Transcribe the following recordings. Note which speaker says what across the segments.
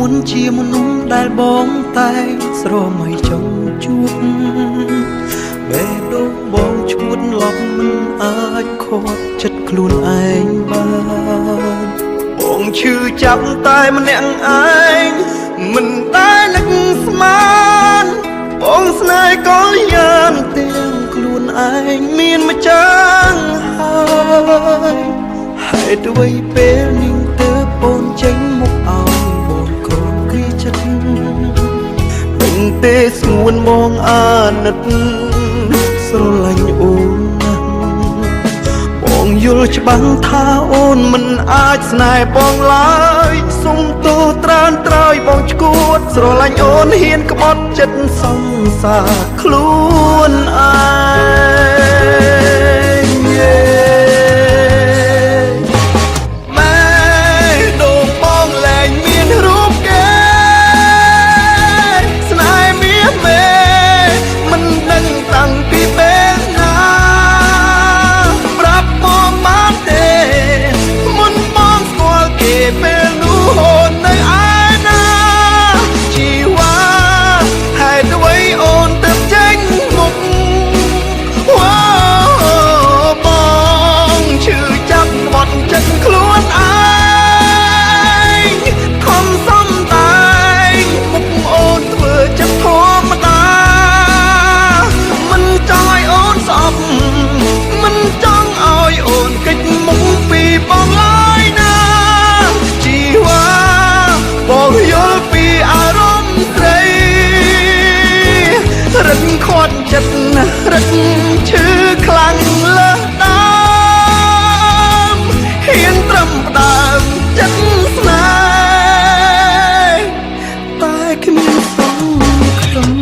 Speaker 1: នជាមនុស្សដែលបងតែស្រមៃចង់ជួបបេះដូងបងឈួតលប់មិនអាចខត់ចិត្តខ្លួនឯងបានបងឈឺចាប់តែម្នាក់ឯងមិនដែលនឹកស្មានបងស្នេហ៍ក៏យ៉ាងទាំងខ្លួនឯងមានម្ចាស់ហើយហេតុអ្វីពេលនេះទើបបងចេញមកឲ្យបងក្រំគ្រាចិត្តមិនទេស្ងួនបងអាណិតស្រឡាញ់អូនណាស់បងយល់ច្បាស់ថាអូនមិនអាចស្នេហ៍បងឡើយសុំទោសត្រានត្រោយបងឈួតស្រឡាញ់អូនហ៊ានក្បត់ចិត្តសង្សារខ្លួនឯងម៉ែដូងបងលែងមានរូបគេស្នេហ៍មាសមេមិនដឹងតាំងពីពេលណាប្រាប់បងបានទេមុនបងស្គាល់គេពេលនោះអូននៅឯណាជីវ៉ាហេតុអ្វីអូនទើបចេញមុខបងឈឺចាប់ក្បត់ចិត្តខ្លួនឯងខំសំដែងមុខអូនធ្វើចិត្តធម្មតាមិនចង់ឲ្យអូនស្អប់មិនចង់ឲ្យអូនគេចមុខពីបងឡើយណាជីវ៉ាបងយល់ពីអារម្មណ៍ស្រីរឹកខាត់ចិត្តណាស់រឹកឈឺខ្លាំងលើសដើមហ៊ានត្រឹមផ្ដើមចិត្តស្នេហ៍តែគ្មានសង្ឃឹម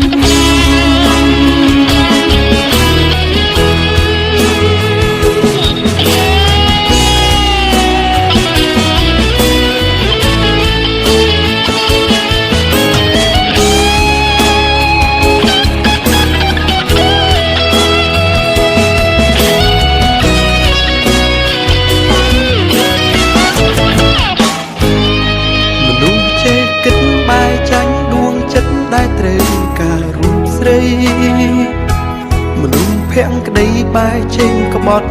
Speaker 1: ដែលត្រូវការរូបស្រីមនុស្សភាំងក្តីបែកចេញក្បត់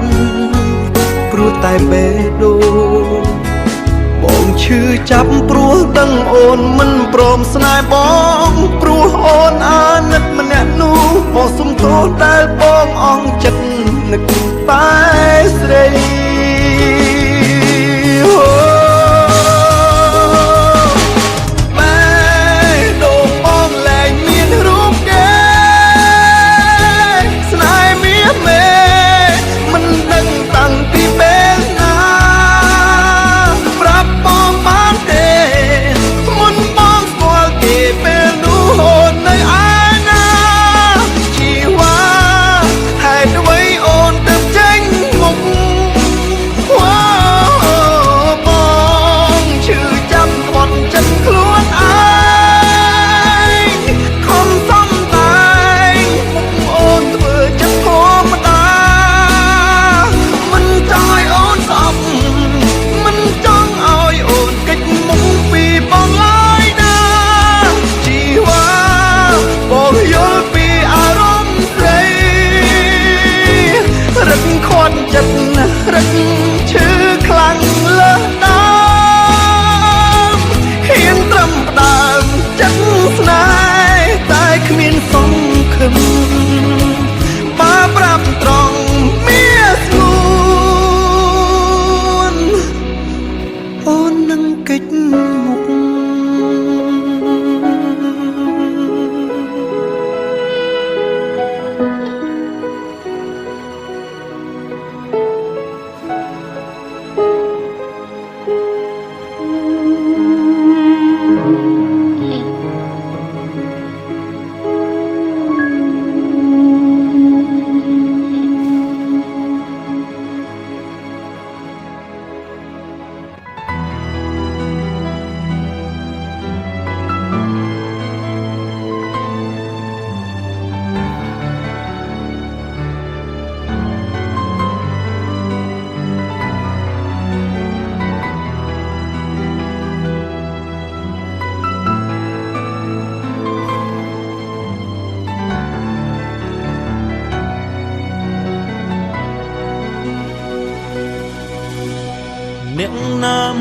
Speaker 1: ព្រោះតែបេះដូងបងឈឺចាប់ព្រោះដឹងអូនមិនព្រមស្នេហ៍បងព្រោះអូនអាណិតម្នាក់នោះបងសុំទោសដែលបងអង់ចិត្តនឹកតែស្រី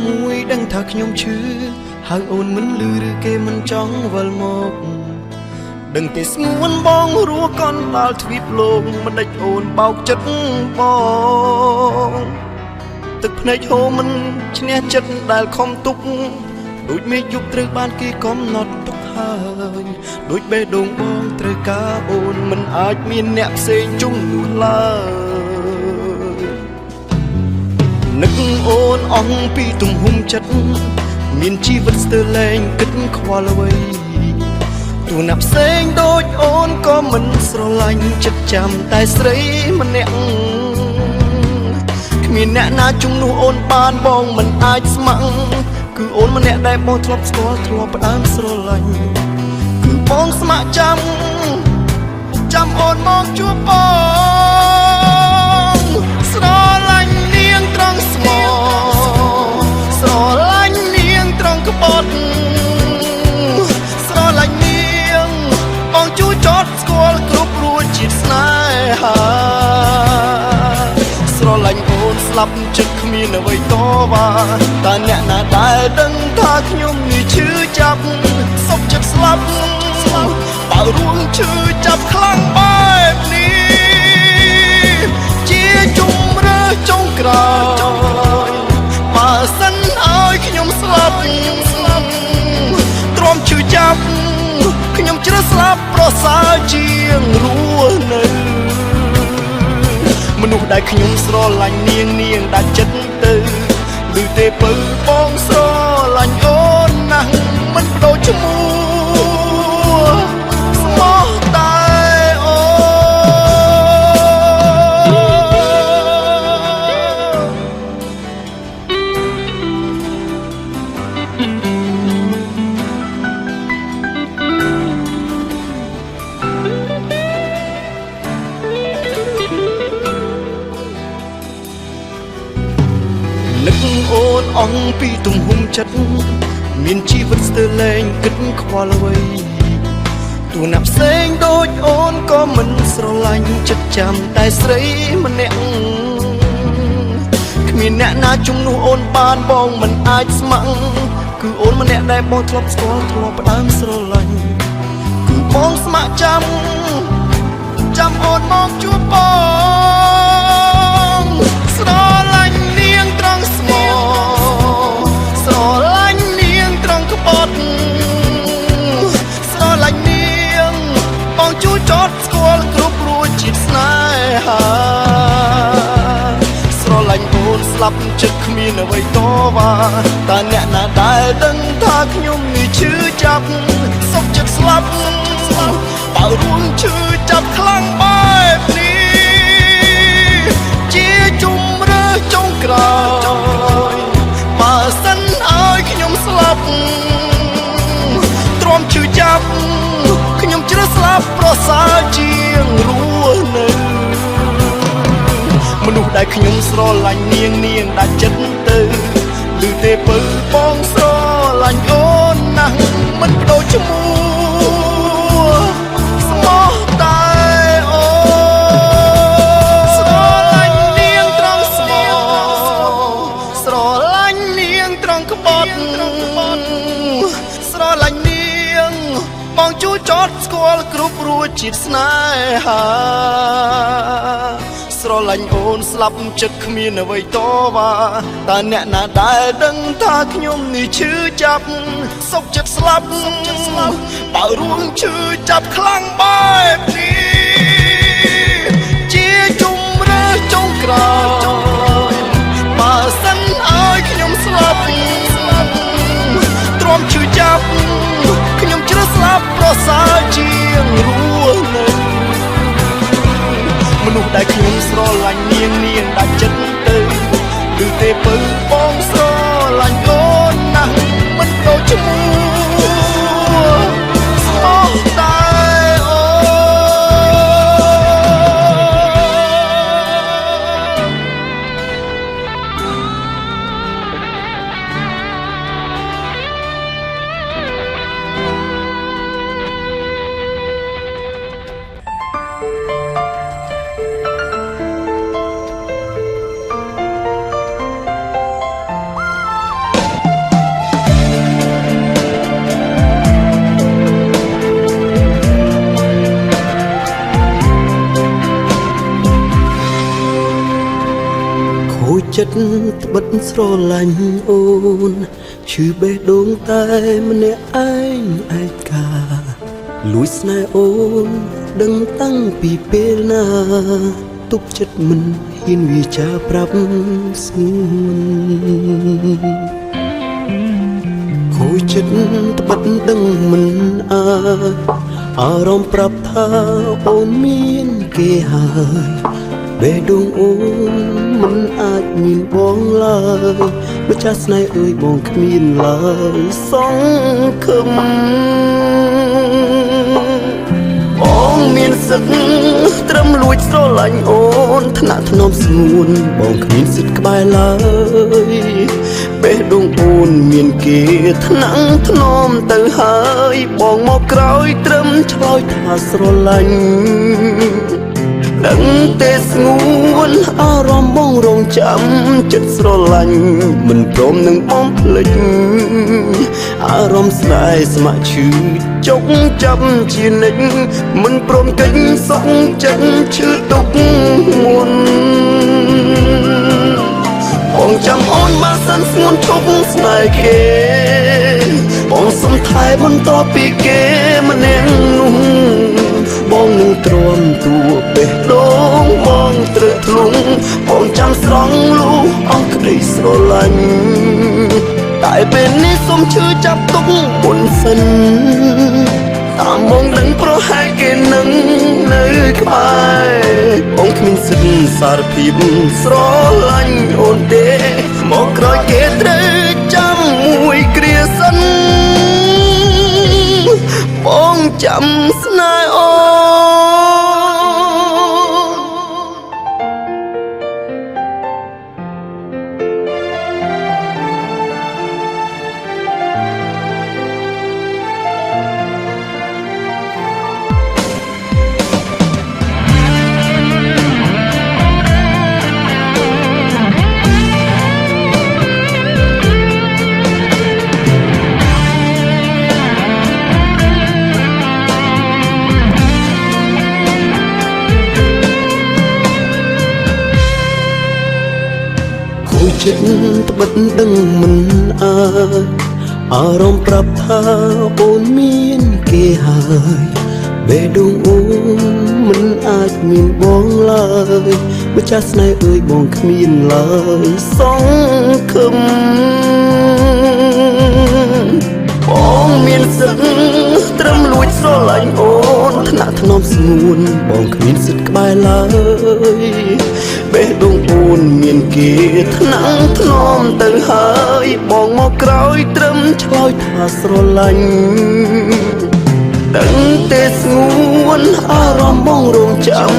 Speaker 1: មួយដឹងថាខ្ញុំឈឺហើយអូនមិនលឺឬគេមិនចង់វិលមកដឹងតែស្ងួនបងរស់កន់ដល់ទ្វីបលោកមិនដេចអូនបោកចិត្តបងទឹកភ្នែកហូរមិនឈ្នះចិត្តដែលខំទុកដូចមេឃយប់ត្រូវបានគេកំណត់ទុកហើយដូចបេះដូងបងត្រូវការអូនមិនអាចមានអ្នកផ្សេងជុំនោះឡើយនឹកអូនអស់ពីទំហំចិត្តមានជីវិតស្ទើរលែងគិតខ្វល់អ្វីទូណាប់ផ្សេងដូចអូនក៏មិនស្រឡាញ់ចិត្តចាំតែស្រីម្នាក់គ្មានអ្នកណាជំនួសអូនបានបងមិនអាចស្ម័គ្រគឺអូនម្នាក់ដែលបងធ្លាប់ស្គាល់ធ្លាប់ផ្ដើមស្រឡាញ់គឺបងស្ម័គ្រចាំអូនមកជួបបងស្រឡាញ់នាងត្រង់ស្មោស្រឡាញ់នាងត្រង់ក្បត់ស្រឡាញ់នាងបងជួយចត់ស្គាល់គ្រប់រួចជាតិស្នេហាស្រឡាញ់អូនស្លាប់ចិត្តគ្មានអ្វីតវ៉ាតើអ្នកណាដែលដឹងថាខ្ញុំនេះឈឺចាប់សុខចិត្តស្លាប់បើរួមឈឺចាប់ខ្លាំងបែបនេះជាជំរឿចុងក្រោយបើសិនឲ្យខ្ញុំស្លាប់ទ្រាំឈឺចាប់ខ្ញុំជ្រើសស្លាប់ប្រសើរជាងរស់នៅមនុស្សដែលខ្ញុំស្រឡាញ់នាងដាច់ចិត្តទៅឬទេពើបងស្រឡាញ់អូនណាស់មិនបដូរឈ្មោះស្មោះតែអូនឹកអូនអស់ពីទំហំចិត្តមានជីវិតស្ទើរលែងគិតខ្វល់អ្វីទូណាប់ផ្សេងដូចអូនក៏មិនស្រឡាញ់ចិត្តចាំតែស្រីម្នាក់គ្មានអ្នកណាជំនួសអូនបានបងមិនអាចស្ម័គ្រគឺអូនម្នាក់ដែលបងធ្លាប់ស្គាល់ធ្លាប់ផ្ដើមស្រឡាញ់គឺបងស្ម័គ្រចាំអូនមកជួបបងស្រឡាញ់នាងត្រង់ស្មោស្រឡាញ់នាងត្រង់ក្បត់ស្រឡាញ់នាងបងជួយចត់ស្គាល់គ្រប់រួចជាតិស្នេហាស្រឡាញ់អូនស្លាប់ចិត្តគ្មានអ្វីតវ៉ាតើអ្នកណាដែលដឹងថាខ្ញុំនេះឈឺចាប់សុខចិត្តស្លាប់បើរួមឈឺចាប់ខ្លាំងបែបនេះជាជំរឿចុងក្រោយបើសិនឲ្យខ្ញុំស្លាប់ទ្រាំឈឺចាប់ខ្ញុំជ្រើសស្លាប់ប្រសើរជាងរស់នៅមនុស្សដែលខ្ញុំស្រឡាញ់នាងដាច់ចិត្តទៅឬទេពើបងស្រឡាញ់អូនណាស់មិនបដូរឈ្មោះស្មោះតែអូស្រឡាញ់នាងត្រង់ស្មោស្រឡាញ់នាងត្រង់ក្បត់ស្រឡាញ់នាងបងជួយចត់ស្គាល់គ្រប់រួចជាតិស្នេហាស្រឡាញ់អូនស្លាប់ចិត្តគ្មានអ្វីតវ៉ាតើអ្នកណាដែលដឹងថាខ្ញុំនេះឈឺចាប់សុខចិត្តស្លាប់បើរួមឈឺចាប់ខ្លាំងបែបនេះជាជំរឿចុងក្រោយបើសិនឲ្យខ្ញុំស្លាប់ទ្រាំឈឺចាប់ខ្ញុំជ្រើសស្លាប់ប្រសើរជាងរស់នៅមនុស្សដែលខ្ញុំស្រឡាញ់នាងដាច់ចិត្តទៅឬទេពើបងស្រឡាញ់អូនណាស់មិនបដូរឈ្មោះស្មោះតែអូ ចិត្តត្បិតស្រឡាញ់អូនឈឺបេះដូងតែម្នាក់ឯងឯកាលួចស្នេហ៍អូនដឹងតាំងពីពេលណាទុកចិត្តមិនហ៊ានវាចាប្រាប់ស្ងួនខូចចិត្តត្បិតដឹងមិនអាចអារម្មណ៍ប្រាប់ថាអូនមានគេហើយបេះដូងអូនមិនអាចមានបងឡើយម្ចាស់ស្នេហ៍អើយបងគ្មានឡើយសង្ឃឹមបងមានសិទ្ធត្រឹមលួចស្រឡាញ់អូនថ្នាក់ថ្នមស្ងួនបងគ្មានសិទ្ធក្បែរឡើយបេះដូងអូនមានគេថ្នាក់ថ្នមទៅហើយបងមកក្រោយត្រឹមឆ្លើយថាស្រឡាញ់ដឹងទេស្ងួនអារម្មណ៍បងរងចាំចិត្តស្រឡាញ់មិនព្រមនឹងបងភ្លេចអារម្មណ៍ស្នេហ៍ស្ម័គ្រឈឺចុកចាប់ជានិច្ចមិនព្រមកិច្ចសុខចិត្តឈឺទុកមុនបងចាំអូនបានសិនស្ងួនឈប់ស្នេហ៍គេបងសុំថែបន្តពីគេម្នាក់នោះបងនឹងទ្រាំទួបេះដូងបងត្រឹកធ្លុងបងចាំស្រង់លូអស់ក្តីស្រឡាញ់តែពេលនេះសុំឈឺចាប់ទុកមុនសិនតាមបងដឹងប្រហែលគេនឹងនៅក្បែរបងគ្មានសិទ្ធិសារភាពស្រឡាញ់អូនទេមកក្រោយគេត្រូវចាំមួយគ្រាសិនបងចាំស្នេហ៍អូចិត្តត្បិតដឹងមិនអាចអារម្មណ៍ប្រាប់ថាអូនមានគេហើយបេះដូងអូនមិនអាចមានបងឡើយម្ចាស់ស្នេហ៍អើយបងគ្មានឡើយសង្ឃឹមបងមានសិទ្ធត្រឹមលួចស្រឡាញ់អូនថ្នាក់ថ្នមស្ងួនបងគ្មានសិទ្ធក្បែរឡើយបេះដូងអូនមានគេថ្នាក់ថ្នមទៅហើយបងមកក្រោយត្រឹមឆ្លើយថាស្រឡាញ់ដឹងទេស្ងួនអារម្មណ៍បងរងចាំ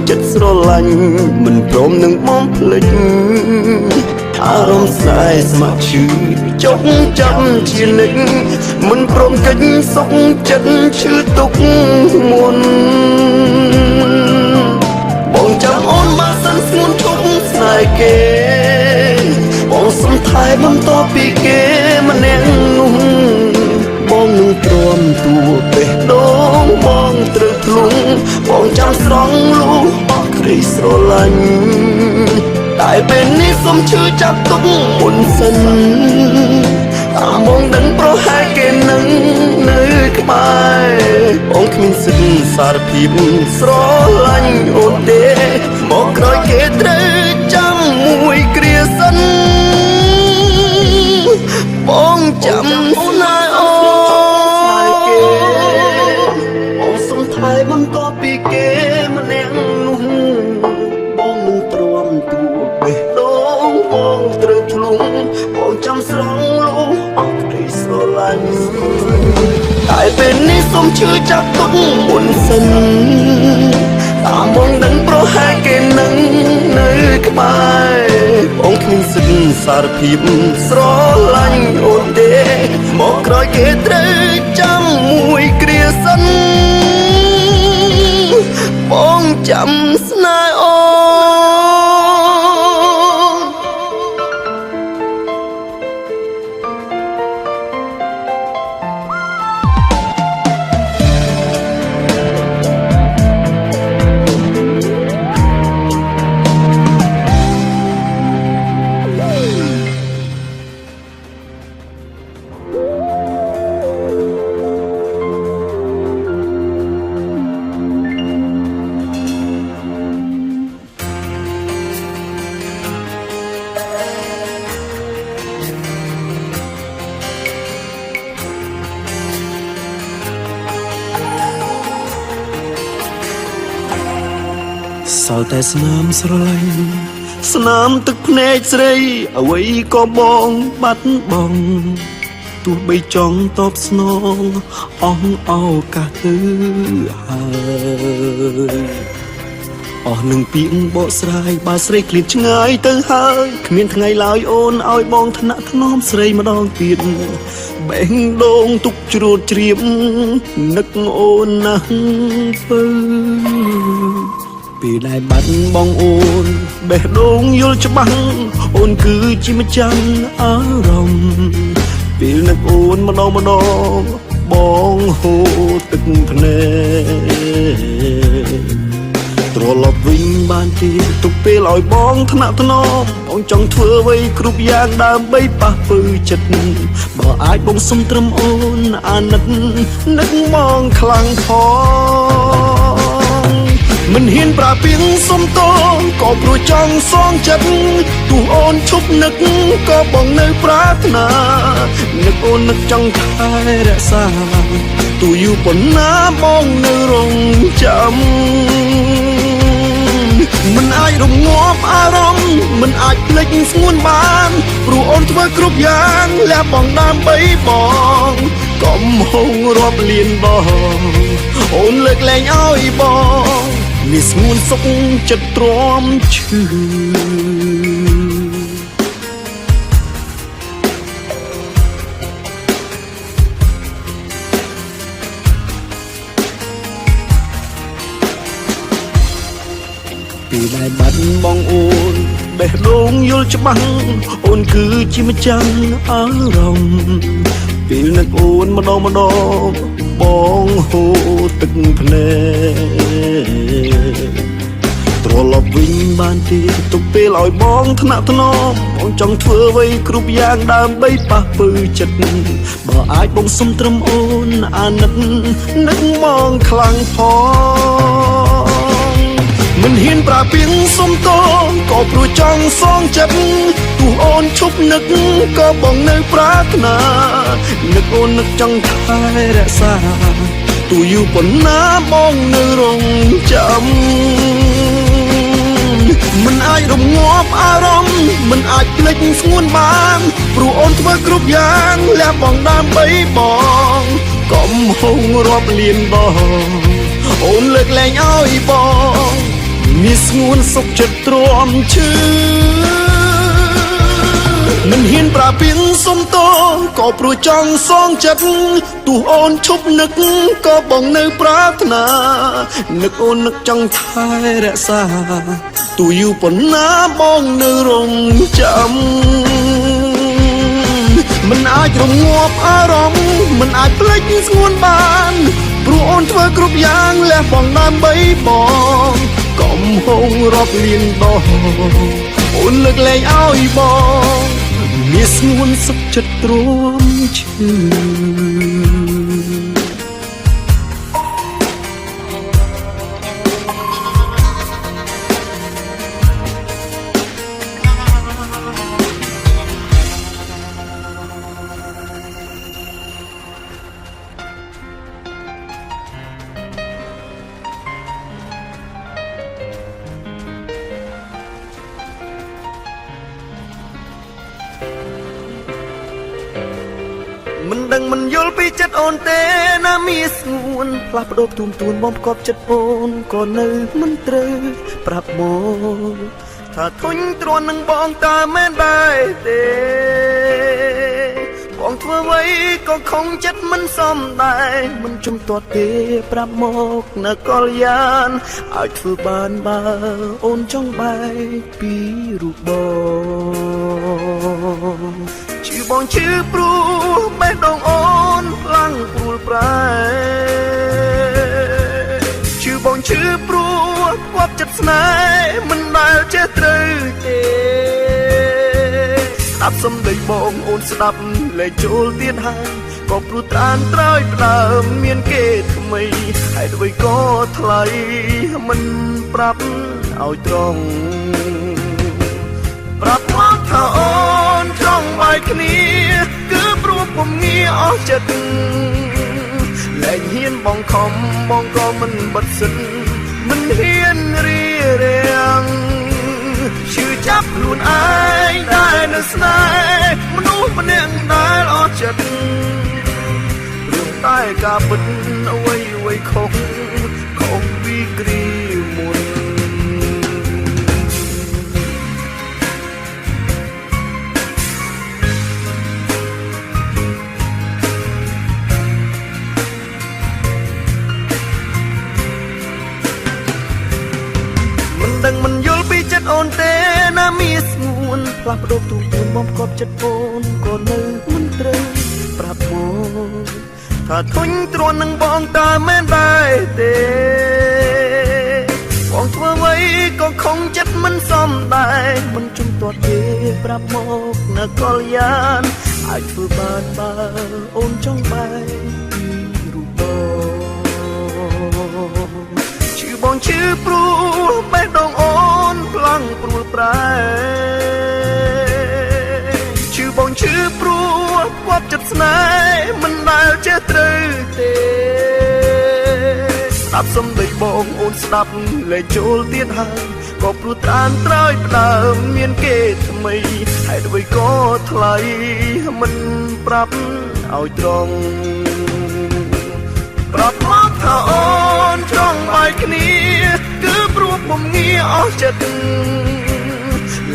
Speaker 1: ចិត្តស្រឡាញ់មិនព្រមនឹងបងភ្លេចអារម្មណ៍ស្នេហ៍ស្ម័គ្រឈឺចុកចាំជានិច្ចមិនព្រមកិច្ចសុខចិត្តឈឺទុកមុនបងចាំអូនបានសិនស្ងួនឈប់ស្នេហ៍គេបងសុំថែបន្តពីគេម្នាក់នោះបងនឹងទ្រាំទួបេះដូងបងត្រូវធ្លុងបងចាំស្រង់លូអស់ក្តីស្រឡាញ់តែពេលនេះសុំឈឺចាប់ទុកមុនសិនតាមបងដឹងប្រហែលគេនឹងនៅក្បែរបងគ្មានសិទ្ធិសារភាពស្រឡាញ់អូនទេមកក្រោយគេត្រូវចាំមួយគ្រាសិនបងចាំស្នេហ៍អូបងសុំថែបន្តពីគេម្នាក់នោះបងនឹងទ្រាំទួបេះដូងបងត្រូវធ្លុងបងចាំស្រង់លូអស់ក្តីស្រឡាញ់តែពេលនេះសុំឈឺចាប់ទុកមុនសិនតាមបងដឹងប្រហែលគេនឹងនៅក្បែរបងគ្មានសិទ្ធិសារភាពស្រឡាញ់អូនទេមកក្រោយគេត្រូវចាំមួយគ្រាសិនបងចាំស្នេហ៍អូ សល់តែស្នាមស្រឡាញ់ស្នាមទឹកភ្នែកស្រីអ្វីក៏បងបាត់បង់ទោះបីចង់តបស្នងអស់ឱកាសទៅហើយអស់នឹងពាក្យបកស្រាយបើស្រីឃ្លាតឆ្ងាយទៅហើយគ្មានថ្ងៃឡើយអូនឲ្យបងថ្នាក់ថ្នមស្រីម្ដងទៀតបេះដូងទុកជ្រួតជ្រាបនឹកអូនណាស់ទៅពេលដែលបាត់បងអូនបេះដូងយល់ច្បាស់អូនគឺជាម្ចាស់អារម្មណ៍ពេលនឹកអូនម្ដងបងហូរទឹកភ្នែកត្រឡប់វិញបានទេទុកពេលឲ្យបងថ្នាក់ថ្នមបងចង់ធ្វើអ្វីគ្រប់យ៉ាងដើម្បីប៉ះពើចិត្តបើអាចបងសុំត្រឹមអូនអាណិតនឹកមកខ្លាំងផងមិនហ៊ានប្រាពីងសុំតងក៏ព្រោះចង់សងចិត្តទោះអូនឈប់នឹកក៏បងនៅប្រាថ្នានឹកអូននឹកចង់ថែរក្សាទោះយូរប៉ុណ្ណាបងនៅរងចាំមិនអាចរងាប់អារម្មណ៍មិនអាចភ្លេចស្ងួនបានព្រោះអូនធ្វើគ្រប់យ៉ាងលះបង់ដើម្បីបងកុំហងរាប់លានបងអូនលើកលែងឲ្យបងមានស្ងួនសុខចិត្តទ្រាំឈឺពេលដែលបាត់បងអូនបេះដូងយល់ច្បាស់អូនគឺជាម្ចាស់អារម្មណ៍ពេលនឹកអូនម្ដងបងហូរទឹកភ្នែកត្រឡប់វិញបានទេទុកពេលឲ្យបងថ្នាក់ថ្នមបងចង់ធ្វើអ្វីគ្រប់យ៉ាងដើម្បីប៉ះពើចិត្តបើអាចបងសុំត្រឹមអូនអាណិតនឹកមកខ្លាំងផងមិនហ៊ានប្រាពីងសុំតងក៏ព្រោះចង់សងចិត្តទោះអូនឈប់នឹកក៏បងនៅប្រាថ្នានឹកអូននឹកចង់ថែរក្សាទោះយូរប៉ុណ្ណាបងនៅរងចាំមិនអាចរងាប់អារម្មណ៍មិនអាចភ្លេចស្ងួនបានព្រោះអូនធ្វើគ្រប់យ៉ាងលះបង់ដើម្បីបងកុំហងរាប់លានបងអូនលើកលែងឲ្យបងមានស្ងួនសុខចិត្តទ្រាំឈឺមិនហ៊ានប្រាពីងសុំតងក៏ព្រោះចង់សងចិត្តទោះអូនឈប់នឹកក៏បងនៅប្រាថ្នានឹកអូននឹកចង់ថែរក្សាទោះយូរប៉ុណ្ណាបងនៅរងចាំមិនអាចរងាប់អារម្មណ៍មិនអាចភ្លេចស្ងួនបានព្រោះអូនធ្វើគ្រប់យ៉ាងលះបង់ដើម្បីបងកុំហងរាប់លានបងអូនលើកលែងឲ្យបងមានស្ងួនសុខចិត្តទ្រាំឈឺមិនដឹងមិនយល់ពីចិត្តអូនទេណាមានស្ងួនផ្លាស់ប្ដូរទួនបងប្រកបចិត្តអូនក៏នៅមិនត្រូវប្រាប់មកថាធុញទ្រាន់នឹងបងតើមែនដែរទេបងធ្វើអ្វីក៏ខំចិត្តមិនសមដែរមិនជំទាត់ទេប្រាប់មកនៅកលយានអាចធ្វើបានបើអូនចង់បែកពីរូបបងឈឺបងឈឺព្រោះបេះដូងអូនខ្លាំងព្រួលប្រែឈឺបងឈឺព្រោះគាត់ចិត្តស្នេហ៍មិនដែលចេះត្រូវទេស្ដាប់សំដីបងអូនស្ដាប់លែងចូលទៀតហើយក៏ព្រោះត្រានត្រើយផ្ដើមមានគេថ្មីហើយអ្វីក៏ថ្លៃមិនប្រាប់ឲ្យត្រង់ប្រាប់មកថាអូនចង់បាយគ្នាគឺព្រោះពុំងាអស់ចិត្តលែងហ៊ានបងខំបងក៏មិនបិទសិនមិនហ៊ានរៀ រៀងឈឺចាប់ខ្លួនឯងដែលនៅស្នេហ៍មនុស្សម្នាក់ដែលអស់ចិត្តរឿងតែការពិតអ្វីអ្វីខុសពីគ្រាមុនមិនយល់ពីចិត្តអូនទេណាមីស្ងួនផ្លាស់ប្ដូរទូទួនបំកប់ចិត្តអូនក៏នៅមិនត្រូវប្រាប់មកថាធុញទ្រាន់នឹងបងតើមែនដែរទេបងធ្វើអ្វីក៏ខំចិត្តមិនសមដែរមិនជំទាត់ទេប្រាប់មកនគរយ៉ានអាចធ្វើបានបើអូនចង់បែកពីរូបបងឈឺព្រោះបេះដូងអូនប្លង់ព្រួលប្រែឈឺបងឈឺព្រោះពាប់ចិត្តស្នេហ៍មិនដែលចេះត្រូវទេស្ដាប់សំដីបងអូនស្ដាប់លែងចូលទៀតហើយក៏ព្រោះត្រានត្រើយផ្ដើមមានគេថ្មីហើយអ្វីក៏ថ្លៃមិនប្រាប់ឲ្យត្រង់ប្រាប់មកថាអូនចង់បាយគ្នាគឺព្រោះពុំងាអស់ចិត្ត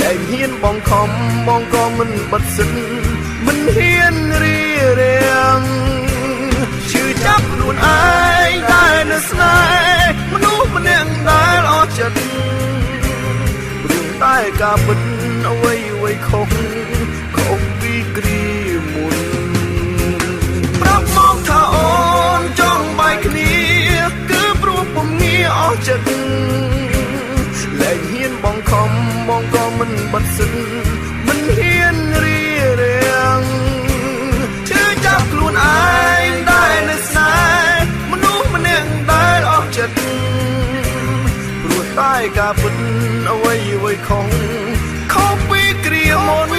Speaker 1: លែងហ៊ានបងខំបងក៏មិនបិទសិនមិនហ៊ានរៀរៀងឈឺចាប់ខ្លួនឯងដែលនៅស្នេហ៍មនុស្សម្នាក់ដែលអស់ចិត្តរឿងតែការពិតអ្វីអ្វីខុសពីគ្រាមុនប្រាប់មកថាអូនចង់បាយគ្នាគឺព្រោះពុំងាអស់ចិត្តលែងហ៊ានបងខំបងក៏មិនបិទសិនមិនហ៊ានរៀរៀងឈឺចាប់ខ្លួនឯងដែលនៅស្នេហ៍មនុស្សម្នាក់ដែលអស់ចិត្តព្រោះតែការពិតអ្វីអ្វីខុសពីគ្រាមុន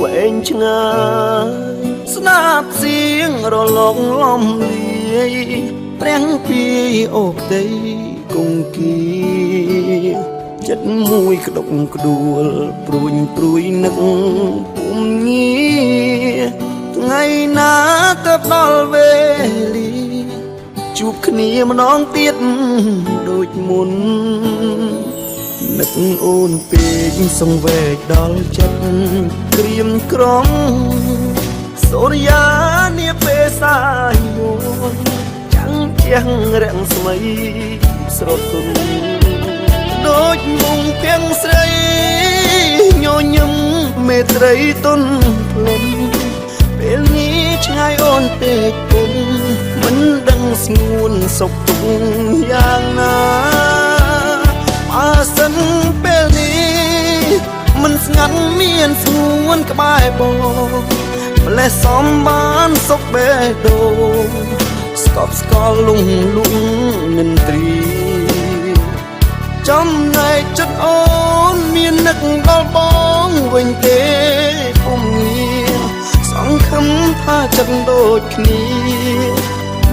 Speaker 1: វែងឆ្ងាយស្នាប់សៀងរលកលំលាយព្រះពីអូផ្ទៃគង្គីចិត្តមួយក្តុកក្ដួលព្រួយនឹកពុំងារថ្ងៃណាទៅដល់វេលាជួបគ្នាម្ដងទៀតដូចមុននឹកអូនពេកសង្វេគដល់ចិត្តក្រៀមក្រំសូរិយានាពេលសាយយនចាំងជាងរាំងស្មីស្រទន់ដូចមុងទៀងស្រីញញឹមមេត្រីទុនភ្លុំពេលនេះឆ្ងាយអូនពេកពុំមិនដឹងស្ងួនសុខទុក្ខយ៉ាងណាបើសិនពេលនេះមិនស្ងាត់មានស្ងួនក្បែរបងម្លេះសំបានសុខបេះដូងស្កប់ស្កល់លងនិនទ្រីចំណែកចិត្តអូនមាននឹកដល់បងវិញទេពុំងារសង្ឃឹមថាចិត្តដូចគ្នា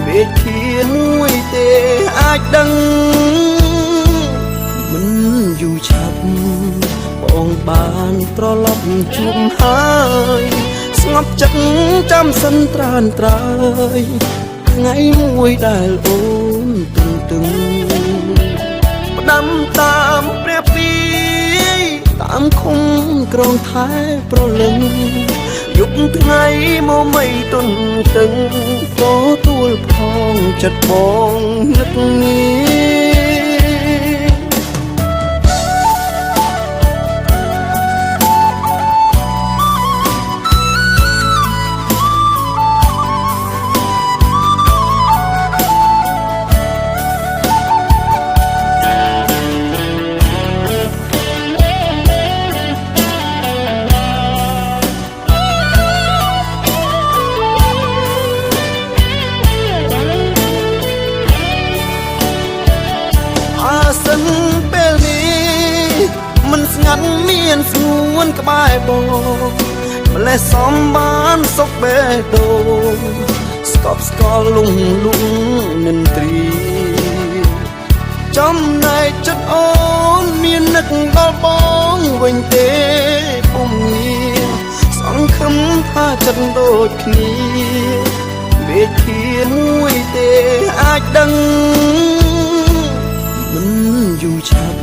Speaker 1: មេឃាមួយទេអាចដឹងមិនយូរឆាប់បងបានត្រឡប់ជួបហើយស្ងប់ចិត្តចាំសិនត្រានត្រើយថ្ងៃមួយដែលអូនទឹងផ្ដាំតាមព្រះពីតាមឃុំក្រងថែប្រលឹងយុគថ្ងៃមកមិនទន់តឹងក៏ទួលផងចិត្តបងនឹកនេះ នក្បែរបងម្លេះសំបានសុខបេះដូងស្កប់ស្កល់លងលងនិនទ្រីចំណែកចិត្តអូនមាននឹកដល់បងវិញទេពុំងារសង្ឃឹមថាចិត្តដូចគ្នាមេធាមួយទេអាចដឹងមិនយូរឆាប់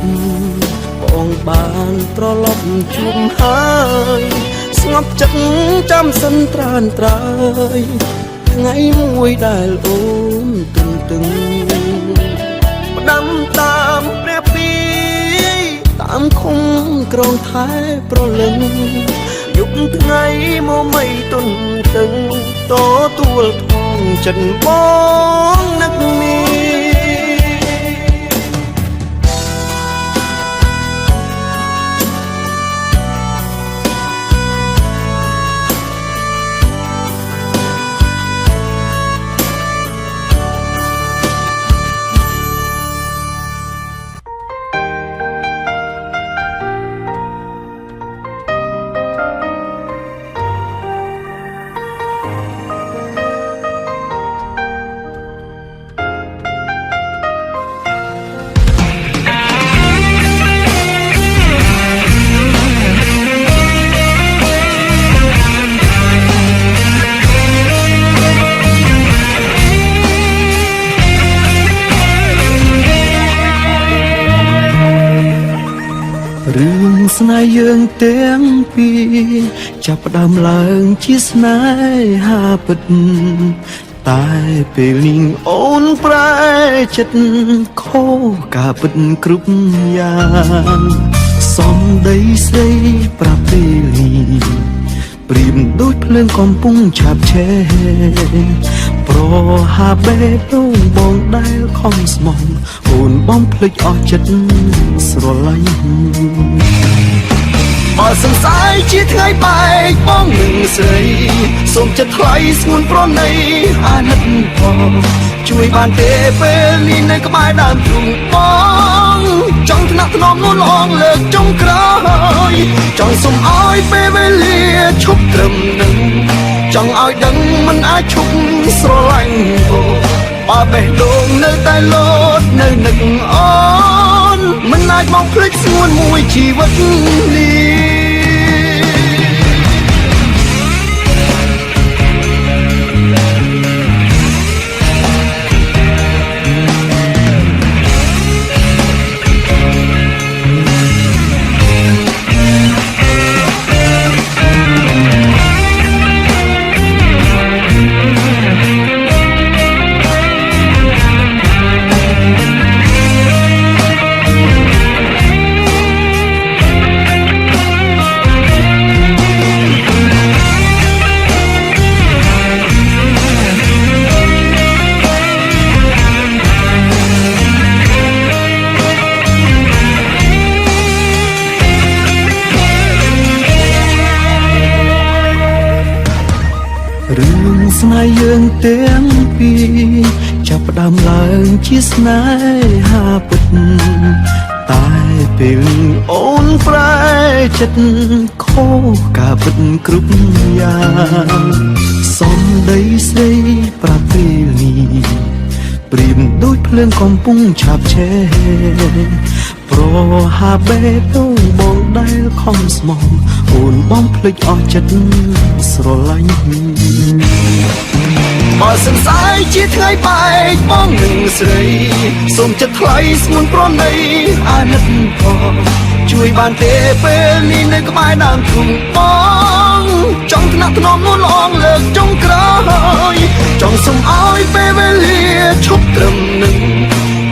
Speaker 1: បងបានត្រឡប់ជួបហើយស្ងប់ចិត្តចាំសិនត្រានត្រើយថ្ងៃមួយដែលអូនទឹងទឹងផ្ដាំតាមព្រះពីតាមឃុំក្រងថែប្រលឹងយុគថ្ងៃមកមិនទុនទឹងតទួលថងចិត្តបងនឹកនេះរឿងស្នេហ៍យើងទាំងពីរចាប់ផ្ដើមឡើងជាស្នេហាពិតតែពេលនេះអូនប្រែចិត្តខុសការពិតគ្រប់យ៉ាងសំដីស្រីប្រាប់ពេលនេះព្រៀមដូចភ្លើងកំពុងឆាបឆេះប្រហាបេះដូងបងដែលខំស្មោះអូនបងភ្លេចអស់ចិត្តស្រឡាញ់បើសង្ស័យជាថ្ងៃបែកបងនឹងស្រីសូមចិត្តថ្លៃស្ងួនប្រណីអាណិតផងជួយបានទេពេលនេះនៅក្បែរដើមទ្រូងបងចង់ថ្នាក់ថ្នមនួនល្អងលើកចុងក្រោយចង់សុំឲ្យពេលវេលាឈប់ត្រឹមនឹងចង់ឲ្យដឹងមិនអាចឈប់ស្រឡាញ់អូបើបេះដូងនៅតែលោតនៅនឹកអូនមិនអាចមកភ្លេចស្ងួនមួយជីវិតនេះរឿងស្នេហ៍យើងទាំងពីរចាប់ផ្ដើមឡើងជាស្នេហាពិតតែពេលនេះអូនប្រែចិត្តខុសការពិតគ្រប់យ៉ាងសំដីស្រីប្រាប់ពេលនេះព្រៀមដូចភ្លើងកំពុងឆាបឆេះប្រហាបេះដូងបងដែលខំស្មោះអូនបងភ្លេចអស់ចិត្តស្រឡាញ់បើសង្ស័យជាថ្ងៃបែកបងនឹងស្រីសូមចិត្តថ្លៃស្ងួនប្រណីអាណិតផងជួយបានទេពេលនេះនៅក្បែរដើមទ្រូងបងចង់ថ្នាក់ថ្នមនួនល្អងលើកចុងក្រោយចង់សុំឲ្យពេលវេលាឈប់ត្រឹមនឹង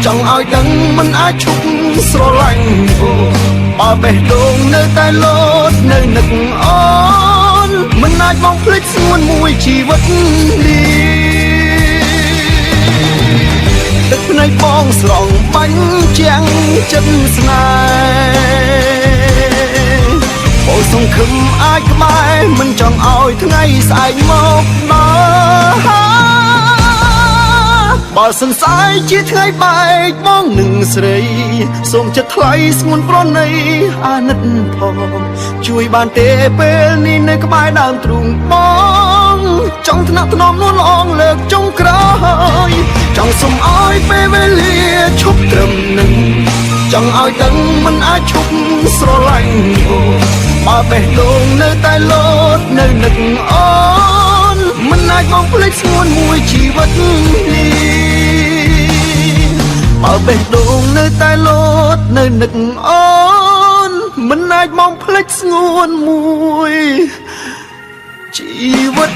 Speaker 1: ចង់ឲ្យដឹងមិនអាចឈប់ស្រឡាញ់អូបើបេះដូងនៅតែលោតនៅនឹកអូនមិនអាចមកភ្លេចស្ងួនមួយជីវិតនេះទឹកភ្នែកបងស្រង់បាញ់ជាងចិត្តស្នេហ៍បងសង្ឃឹមអាចក្បែរមិនចង់ឲ្យថ្ងៃស្អែកមកដល់ បើសន្សាយជាថ្ងៃបែកបងនឹងស្រីសូមចិត្តថ្លៃស្ងួនប្រណីអាណិតផងជួយបានទេពេលនេះនៅក្បែរដើមទ្រូងបងចង់ថ្នាក់ថ្នមនួនល្អលើកចុងក្រោយចង់សុំឲ្យពេលវេលាឈប់ត្រឹមនឹងចង់ឲ្យដឹងមិនអាចឈប់ស្រឡាញ់អូបើបេះដូងនៅតែលោតនៅនឹកអូនមិនអាចមកភ្លេចស្ងួនមួយជីវិតនេះបើបេះដូងនៅតែលោតនៅនឹកអូនមិនអាចមកភ្លេចស្ងួនមួយជីវិត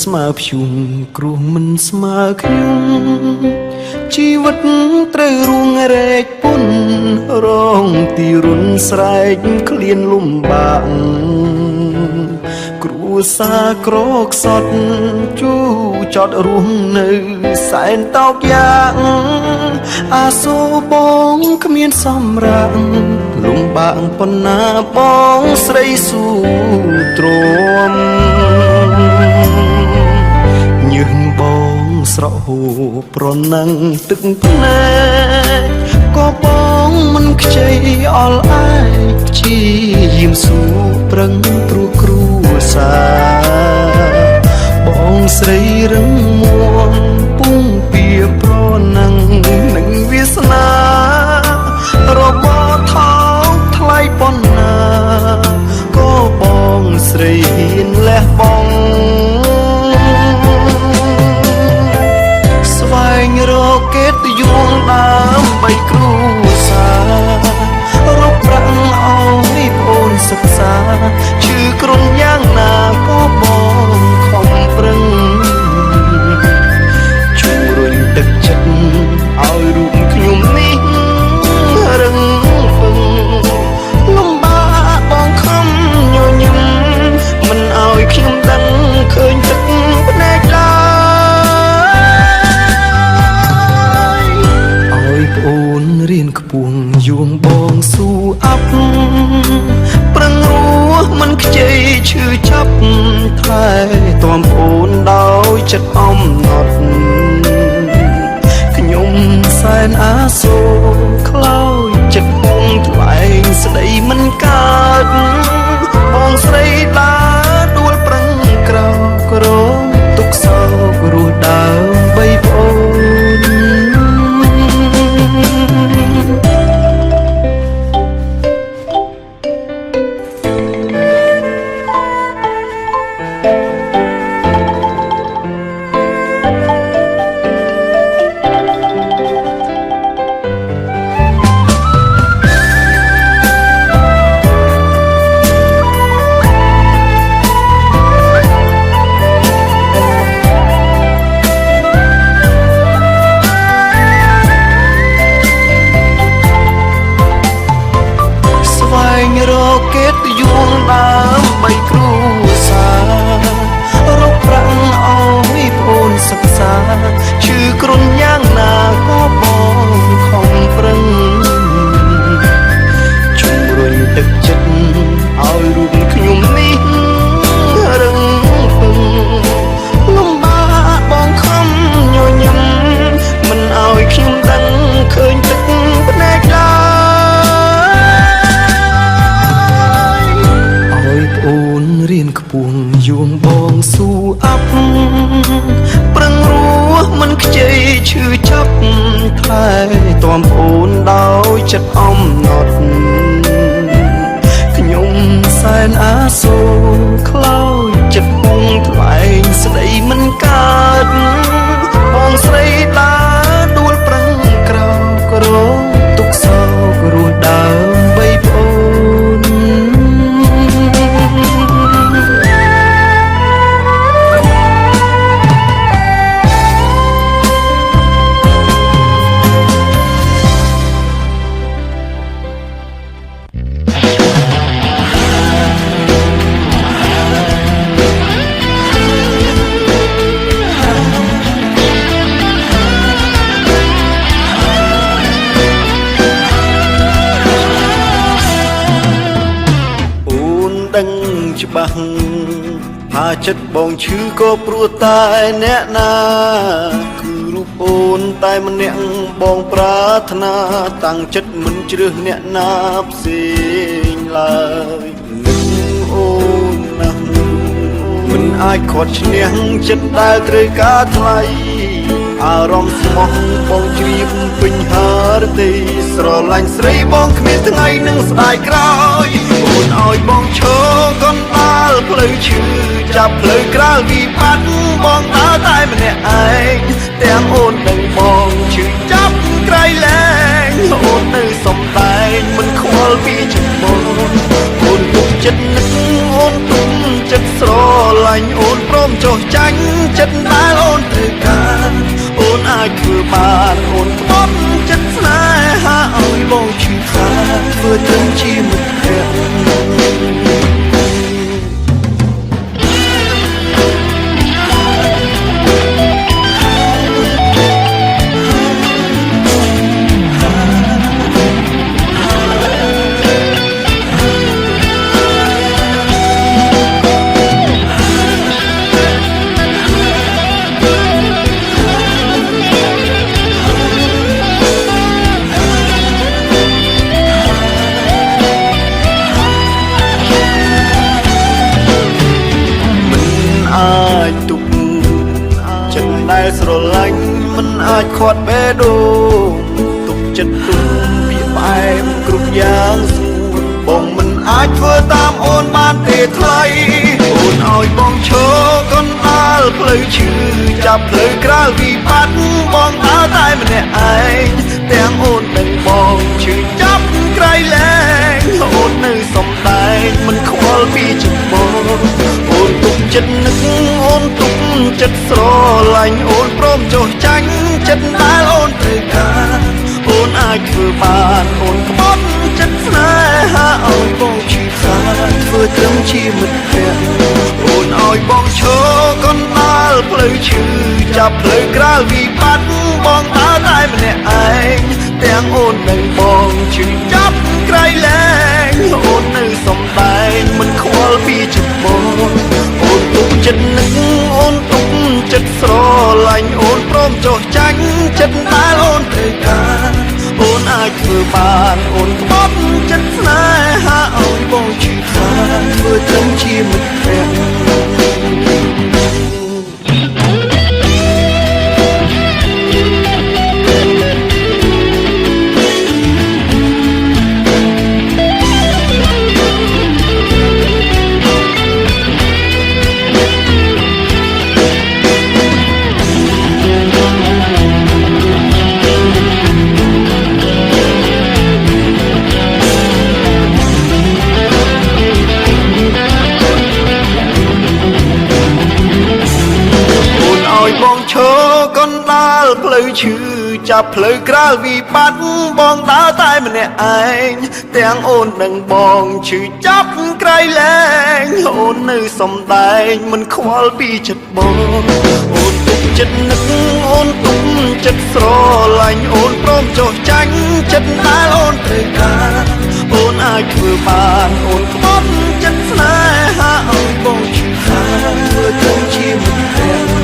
Speaker 1: ស្មើភុំគ្រោះមិនស្មើខ្ញុំជីវិតត្រូវរួងរែកពុនរងទីរុនស្រែកក្លៀនលំបាកគ្រួសារក្រខ្សត់ជូចតរស់នៅសែនតោកយ៉ាងអាសូរបងគ្មានសម្រាប់លំបាកប៉ុណ្ណាបងស្រីស៊ូទ្រាំញើសបងស្រក់ហូរប្រណាំងទឹកភ្នែកក៏បងមិនខ្ចីអល់អាយព្យាយាមស៊ូប្រឹងព្រោះគ្រួសារបងស្រីរឹងមាំពុំពៀប្រណាំងនឹងវាសនារបស់ថោកថ្លៃប៉ុណ្ណាក៏បងស្រីហ៊ានលះបង់ស្វែងរកកិត្តិយសដើម្បីគ្រួសាររកប្រាក់ឲ្យប្អូនសិក្សាឈឺគ្រុនយ៉ាងណាក៏បងខំប្រឹងជួយរុញទឹកចិត្តឲ្យរូបខ្ញុំនេះរឹងពឹងលំបាកបងខំញញឹមមិនឲ្យខ្ញុំដឹងឃើញទឹកភ្នែកឡើយឲ្យប្អូនរៀនខ្ពស់យួងបងស៊ូអាប់ប្រឹងរស់មិនខ្ចីឈឺចាប់ថែទាំប្អូនដោយចិត្តអំណត់ខ្ញុំសែនអាសូរខ្លោចចិត្តបងថ្លែងស្ដីមិនកើតបងស្រីដើរដួលប្រឹងក្រោកក្រងទុកសោករស់ដើមបីប្អូនរកកិត្តិយសដើម្បីគ្រួសាររកប្រាក់ឲ្យប្អូនសិក្សាឈឺគ្រុនយ៉ាងណាក៏បងខំប្រឹងជួយរុញទឹកចិត្តឲ្យរូបខ្ញុំនេះរឹងពឹងលំបាកបងខំញញឹមមិនឲ្យខ្ញុំដឹងឃើញទឹកភ្នែកឡើយប្អូនរៀនខ្ពស់យួងបងស៊ូអាប់ប្រឹងរស់ មិនខ្ចីឈឺចាប់ថែទាំប្អូនដោយចិត្តអំណត់ខ្ញុំសែនអាសូរខ្លោចចិត្តបងថ្លែងស្ដីមិនកើតបងស្រីដើរដួលប្រឹងក្រោកក្រងទុកសោករស់ដើមបីប្អូនច្បាស់ថាចិត្តបងឈឺក៏ព្រោះតែអ្នកណាគឺរូបអូនតែម្នាក់បងប្រាថ្នាតាំងចិត្តមិនជ្រើសអ្នកណាផ្សេងឡើយនឹងអូនណាស់មិនអាចខាត់ឈ្នះចិត្តដែលត្រូវការថ្លៃអារម្មណ៍ស្មោះបងជ្រាបពេញហារតីស្រឡាញ់ស្រីបងគ្មានថ្ងៃនឹងស្ដាយក្រោយអូនឲ្យបងឈរកណ្ដាលផ្លូវឈឺចាប់ផ្លូវក្រាលវិបត្តិបងដើរតែម្នាក់ឯងទាំងអូននិងបងឈឺចាប់ក្រៃលែងអូននៅសំដែងមិនខ្វល់ពីចិត្តបងអូនទុកចិត្តនឹកអូនទុកចិត្តស្រឡាញ់អូនព្រមចុះចាញ់ចិត្តដែលអូនត្រូវការអូនអាចធ្វើបានអូនក្បត់ចិត្តស្នេហាឲ្យបងឈឺខារធ្វើត្រឹមជាមិត្តភក្តិស្រឡាញ់មិនអាចខាត់បេះដូងទុកចិត្តទុំពីផ្អែមគ្រប់យ៉ាងស្រួលបងមិនអាចធ្វើតាមអូនបានទេថ្លៃអូនឲ្យបងឈរកណ្ដាលផ្លូវឈឺចាប់ផ្លូវក្រាលវិបត្តិបងដើរតែម្នាក់ឯងទាំងអូននិងបងឈឺចាប់ក្រៃលែងអូននៅសំដែងមិនខ្វល់ពីចិត្តបងអូនទុកចិត្តនឹកអូនទុកចិត្តស្រឡាញ់អូនព្រមចុះចាញ់ចិត្តដែលអូនត្រូវការអូនអាចធ្វើបានអូនក្បត់ចិត្តស្នេហាឲ្យបងឈឺខារធ្វើត្រឹមជាមិត្តភក្តិអូនឲ្យបងឈរកណ្ដាលផ្លូវឈឺចាប់ផ្លូវក្រាលវិបត្តិបងដើរតែម្នាក់ឯងទាំងអូននិងបងឈឺចាប់ក្រៃលែងអូននៅសំដែងមិនខ្វល់ពីចិត្តបងអូនទុកចិត្តនឹកអូនទុកចិត្តស្រឡាញ់អូនព្រមចុះចាញ់ចិត្តដែលអូនត្រូវការអូនអាចធ្វើបានអូនក្បត់ចិត្តស្នេហាឲ្យបងឈឺខារធ្វើត្រឹមជាមិត្តភក្តិឈរកណ្ដាលផ្លូវឈឺចាប់ផ្លូវក្រាលវិបត្តិបងដើរតែម្នាក់ឯងទាំងអូននិងបងឈឺចាប់ក្រៃលែងអូននៅសំដែងមិនខ្វល់ពីចិត្តបងអូនទុកចិត្តនឹកអូនទុកចិត្តស្រឡាញ់អូនព្រមចុះចាញ់ចិត្តដែលអូនត្រូវការអូនអាចធ្វើបានអូនក្បត់ចិត្តស្នេហាឲ្យបងឈឺខារធ្វើត្រឹមជាមិត្តភក្តិ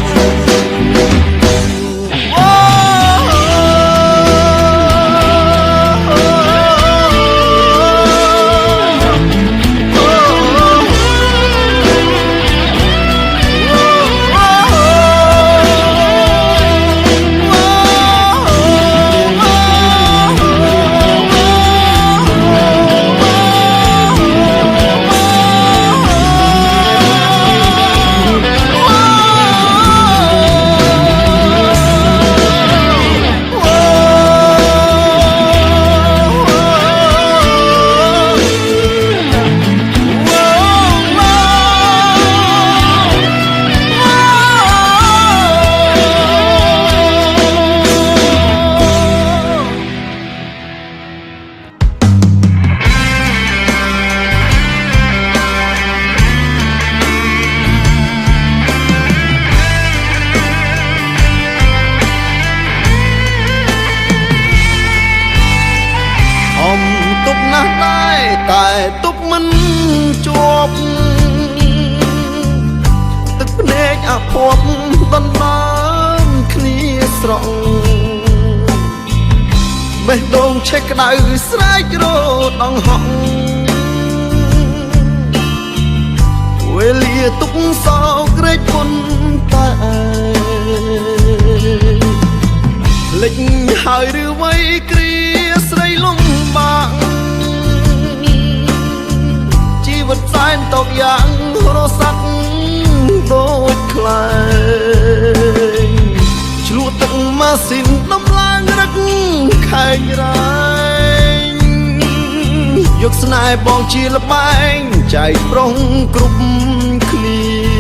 Speaker 1: ឆេះក្តៅស្រែករត់ដងហក់វេលាទុកសោកក្រេកពុនតែលិចហើយឬវ័យគ្រាស្រីលំបាកជីវិតសែនតកយ៉ាងរសាក់ដូចខ្លែងឆ្លក់ទឹកម៉ាស៊ីនដំឡើងរឹកខែងរែងយកស្នេហ៍បងជាលបែងចែកប្រុងគ្រប់គ្នា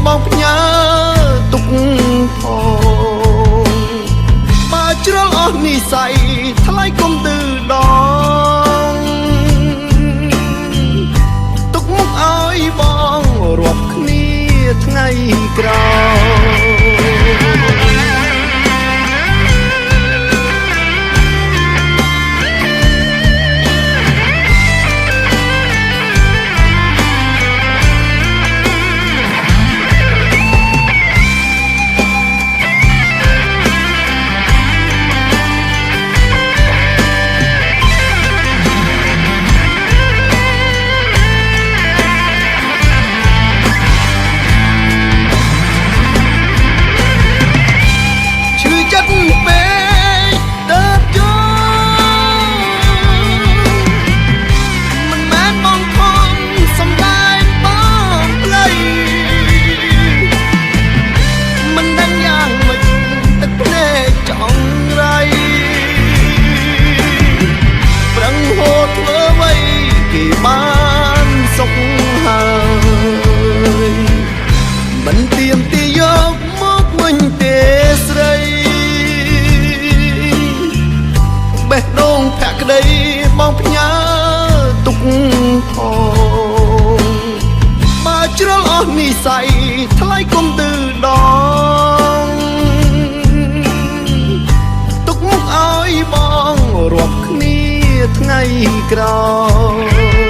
Speaker 1: បងផ្ញើទុកផងបើជ្រុលអស់និស័យថ្លៃគុំទឺដងទុកមុខឲ្យបងរាប់គ្នាថ្ងៃក្រោយបានសុខហើយមិនទៀមទីយកមកវិញទេស្រីបេះដូងភក្តីបងផ្ញើទុកផងបើជ្រុលអស់និស័យថ្លៃគុំទឺដងទុកមុខឲ្យបងរាប់គ្នាថ្ងៃក្រោយ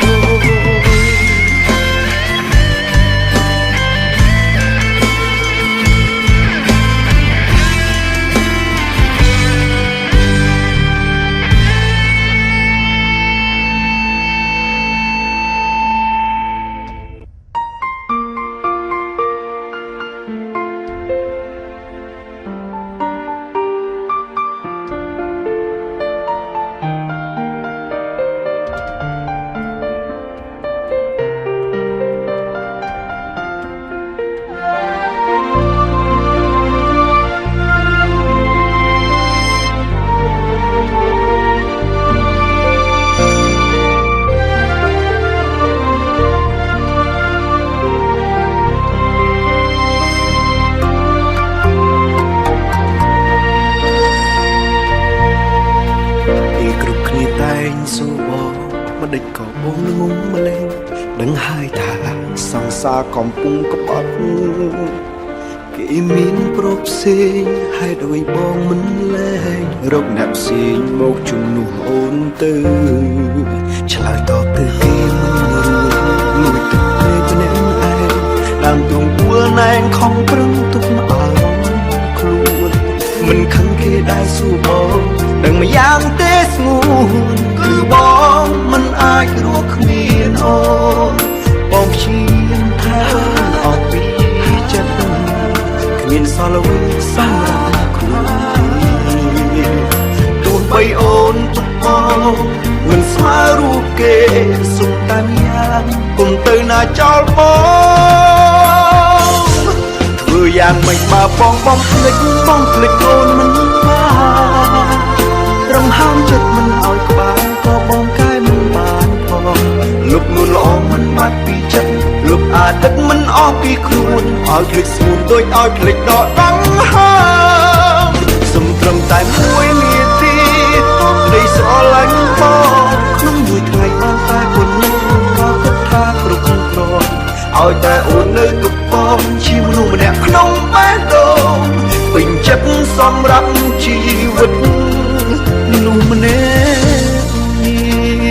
Speaker 1: មិនដេចក៏បងងងម្លេះដឹងហើយថាសង្សារកំពុងក្បត់គេមានប្រពផ្សេងហើយដោយបងមិនលែងរកអ្នកផ្សេងមកជំនួសអូនទៅឆ្លើយតបទៅគេមិនរួចលួចទឹកពេកម្នាក់ឯងដើមទ្រង់ពួលណែងខំប្រឹងទុកអារម្មណ៍ខ្លួនមិនខឹងគេដែរសួរបងដឹងម្យ៉ាងទេស្ងួនគឺបងមិនអាចរស់គ្មានអូនបងព្យាយាមថែអស់ពីចិត្តគ្មានសល់អ្វីសម្រាប់ខ្លួនទោះបីអូនទុកបងមិនស្មើរូបគេសុខតែម្យ៉ាងគុំទៅណាចោលបងធ្វើយ៉ាង យ៉ាងមិនបើបងភ្លេចអូនមិនបានត្រឹមហាមចិត្តមិនឲ្យក្បែរក៏បងកែមិនបានផងលុបនួនល្អមិនបាត់ពីចិត្តលុបអាទឹកមិនអស់ពីខ្លួនឲ្យភ្លេចស្ងួនដូចឲ្យភ្លេចដកដង្ហើមសំត្រឹមតែមួយនាទីក្តីស្រឡាញ់បងក្នុងមួយថ្ងៃបានតែប៉ុណ្ណឹងក៏គិតថាគ្រប់គ្រាន់ឲ្យតែអូននៅទុកបងជាមនុស្សម្នាក់ក្នុងបេះដូងពេញចិត្តសម្រាប់ជីវិតមនុស្សម្នាក់នេះ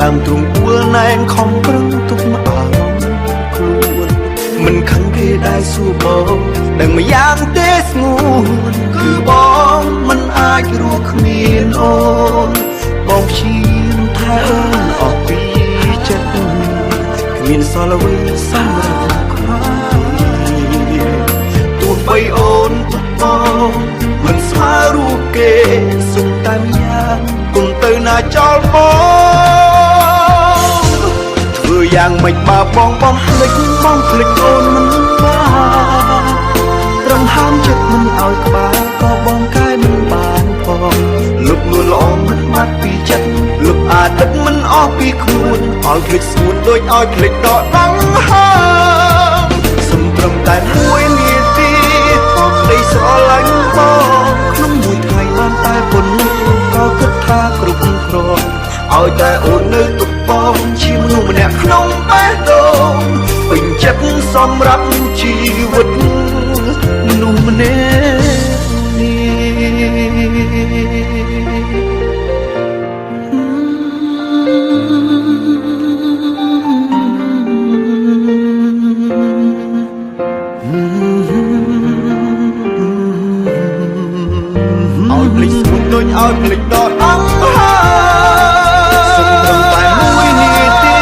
Speaker 1: តាមទ្រង់ពួលណែនខំប្រឹងទុកអារម្មណ៍ខ្លួនមិនខឹងគេដែរសួរបងដឹងម្យ៉ាងទេស្ងួនគឺបងមិនអាចរស់គ្មានអូនបងព្យាយាមថែអូនអស់ពីចិត្តគ្មានសល់អ្វីសម្រាប់គ្នាទោះបីអូនទុកបងមិនស្មើរូបគេសុខតែម្យ៉ាងគុំទៅណាចោលបងធ្វើយ៉ាងម៉េចបើបងភ្លេចអូនមិនបានត្រឹមហាមចិត្តមិនឲ្យក្បែរក៏បងកែមិនបានផងលុបនួនល្អមិនបាត់ពីចិត្តលុបអាទឹកមិនអស់ពីខ្លួនឲ្យភ្លេចស្ងួនដូចឲ្យភ្លេចដកដង្ហើមសំត្រឹមតែមួយនាទីក្តីស្រឡាញ់បងក្នុងមួយថ្ងៃបានតែប៉ុណ្ណឹងក៏គិតថាគ្រប់គ្រាន់ឲ្យតែអូននៅទុកបងជាមនុស្សម្នាក់ក្នុងបេះដូងពេញចិត្តសម្រាប់ជីវិតមនុស្សម្នាក់ឲ្យភ្លេចស្ងួនដូចឲ្យភ្លេចដកដង្ហើមសំត្រឹមតែមួយនាទី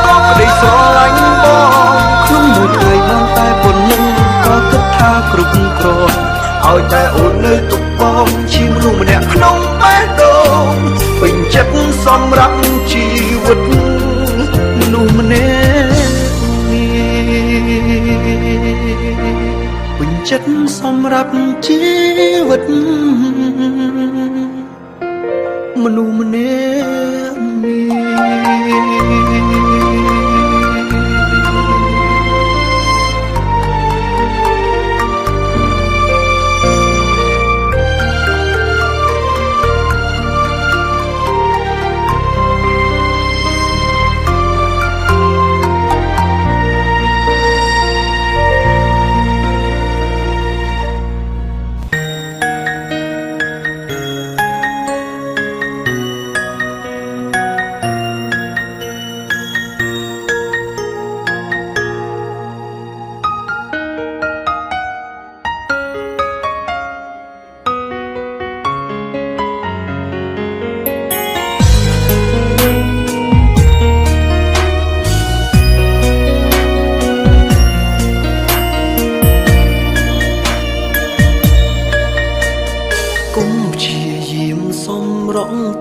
Speaker 1: ក៏ក្តីស្រឡាញ់បងក្នុងមួយថ្ងៃបានតែប៉ុណ្ណឹងក៏គិតថាគ្រប់គ្រាន់ឲ្យតែអូននៅទុកបងជាមនុស្សម្នាក់ក្នុងបេះដូងពេញចិត្តសម្រាប់ជីវិតមនុស្សម្នាក់ពេញចិត្តសម្រាប់ជីវិតមនុស្សម្នាក់នេះ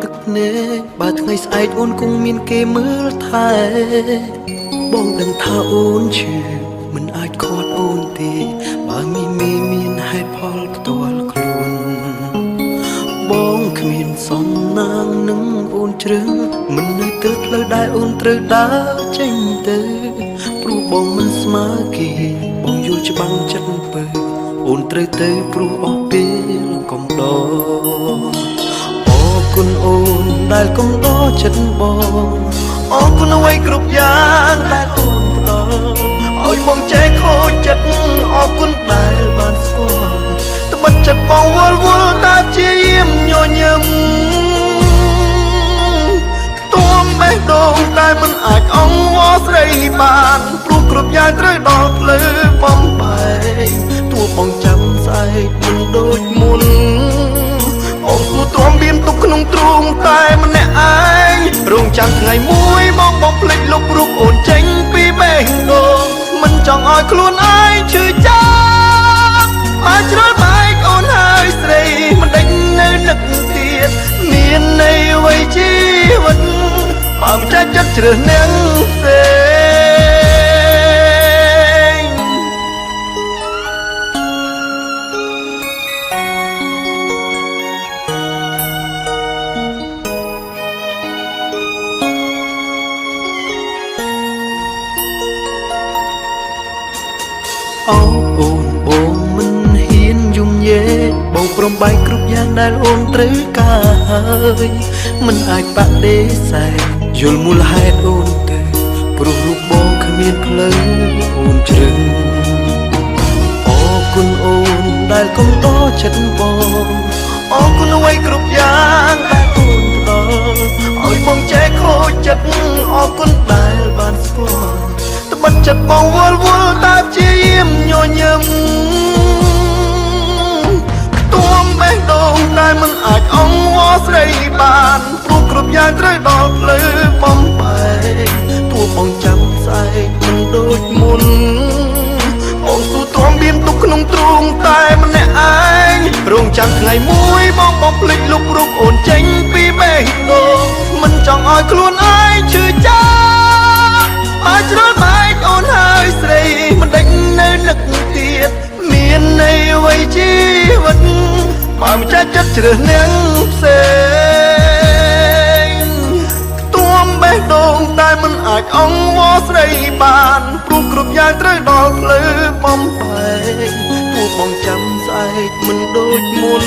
Speaker 1: ទឹកភ្នែកបើថ្ងៃស្អែកអូនគង់មានគេមើលថែបងដឹងថាអូនឈឺមិនអាចខាត់អូនទេបើមានហេតុផលផ្ទាល់ខ្លួនបងគ្មានសំណាងនឹងអូនជ្រឹងមិននៅទៅផ្លូវដែលអូនត្រូវដើរចេញទៅព្រោះបងមិនស្មើគេបងយល់ច្បាំងចិត្តពើអូនត្រូវទៅព្រោះអស់ពេលកំដរគុណអូនដែលកំដរចិត្តបងអរគុណអ្វីគ្រប់យ៉ាងដែលអូនផ្ដល់អ ឲ្យបងចែកខូចចិត្តអរគុណដែលបានស្គាល់ត្បិតចិត្តបងវល់តាជាយាមញញឹមទួមបេះដូងតែមិនអាចអង្វរស្រីបានព្រោះគ្រប់យ៉ាងត្រូវដល់ភ្លឺបំបែកទោះបងចាំស្អែកមិនដូចមុនអូនគួរទ្រាំបៀមទុកក្នុងទ្រូងតែម្នាក់ឯងរងចាំថ្ងៃមួយបងភ្លេចលុបរូបអូនចេញពីបេះដូងមិនចង់ឲ្យខ្លួនឯងឈឺចាប់មកជ្រុលបែកអូនហើយស្រីមិនដេញនៅនឹកទៀតមានន័យអ្វីជីវិតបើមិនចាច់ចិត្តជ្រើសនាងផ្សេងអូអូនបងមិនហ៊ានយំយេបងព្រមបែកគ្រប់យ៉ាងដែលអូនត្រូវការហើយមិនអាចបដិសេធយល់មូលហេតុអូនទៅព្រោះរូបបងគ្មានផ្លូវអូនជ្រឹងអរគុណអូនដែលកុំតចិត្តបងអរគុណអ្វីគ្រប់យ៉ាងដែលអូនផ្ដល់ឲ្យបងចែកខូចចិត្តអរគុណដែលបានស្គាល់ត្បិតចិត្តបងវល់តាជាយាមញញឹមទួមបេះដូងតែមិនអាចអង្វរស្រីបានព្រោះគ្រប់យ៉ាងត្រូវដល់ភ្លឺបំបែកទោះបងចាំស្អែកមិនដូចមុនបងទូទ្រាំបៀមទុកក្នុងទ្រូងតែម្នាក់ឯងរងចាំថ្ងៃមួយបងភ្លេចលុបរូបអូនចេញពីបេះដូងមិនចង់ឲ្យខ្លួនឯងឈឺចាប់មកជ្រុលបែកអូនហើយស្រីមិនដេញនៅនឹកទៀតមានន័យអ្វីជីវិតបើមិនចាច់ចិត្តជ្រើសនាងផ្សេងទួមបេះដូងតែមិនអាចអង្វរស្រីបានព្រោះគ្រប់យ៉ាងត្រូវដល់ភ្លឺបំបែកទោះបងចាំស្អែកមិនដូចមុន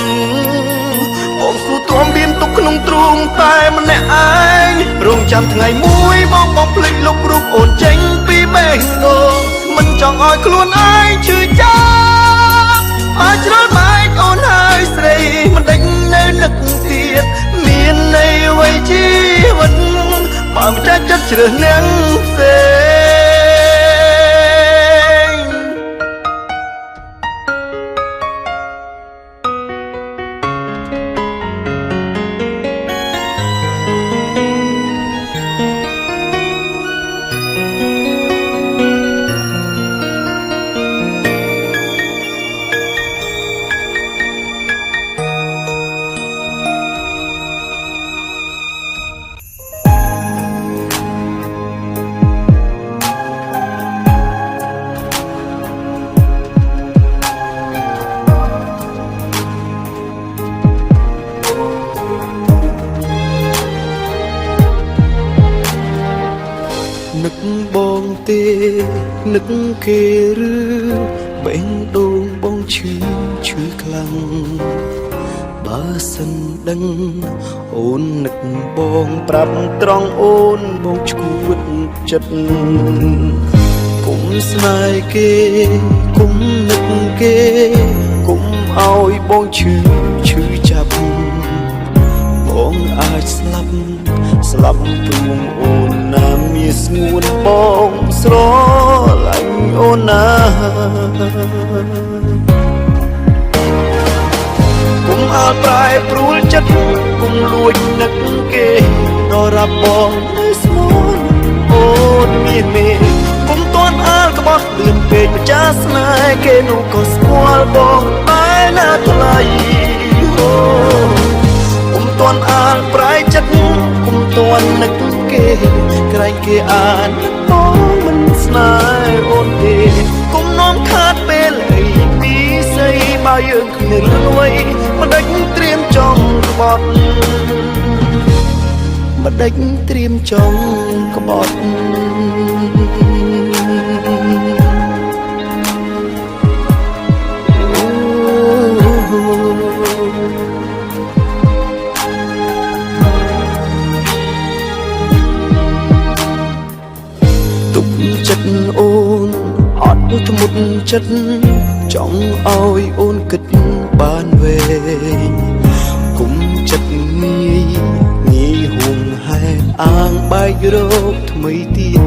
Speaker 1: បងគួរទ្រាំបៀមទុកក្នុងទ្រូងតែម្នាក់ឯងរងចាំថ្ងៃមួយបងភ្លេចលុបរូបអូនចេញពីបេះដូងមិនចង់ឲ្យខ្លួនឯងឈឺចាប់មកជ្រុលបែកអូនហើយស្រីមិនដេញនៅនឹកទៀតមានន័យអ្វីជីវិតបើមិនចាច់ចិត្តជ្រើសនាងផ្សេងនឹកបងទេនឹកគេឬបេះដូងបងឈឺខ្លាំងបើសិនដឹងអូននឹកបងប្រាប់ត្រង់អូនបងឈួតចិត្តគុំស្នេហ៍គេគុំនឹកគេគុំឲ្យបងឈឺចាប់បងអាចស្លាប់ព្រោះអូនណាមានស្ងួនបងស្រឡាញ់អូនណាគុំអើប្រែព្រួលចិត្តគុំលួចនឹកគេដល់រាប់បងនៅស្មូនអូនមានមេគុំតន់អើក្បោះលឿនពេកម្ចាស់ស្នេហ៍គេនោះក៏ស្គាល់បងតែណាថ្លៃអូគុំតន់អើប្រែចិត្តគុំតន់នឹកគេក្រែងគេអានបងមិនស្នេហ៍អូនទេគុំនាំខាតពេលអីពីស្អីបើយើងគ្មានលួយមិនដេចត្រៀមចង់ក្បត់មិនដេចត្រៀមចង់ក្បត់ចិត្តអូន ធ្មត់ចិត្តចង់ឲ្យអូនគិតបានវែងគុំចិត្តងាយហួងហែងអាងបែករោគថ្មីទៀត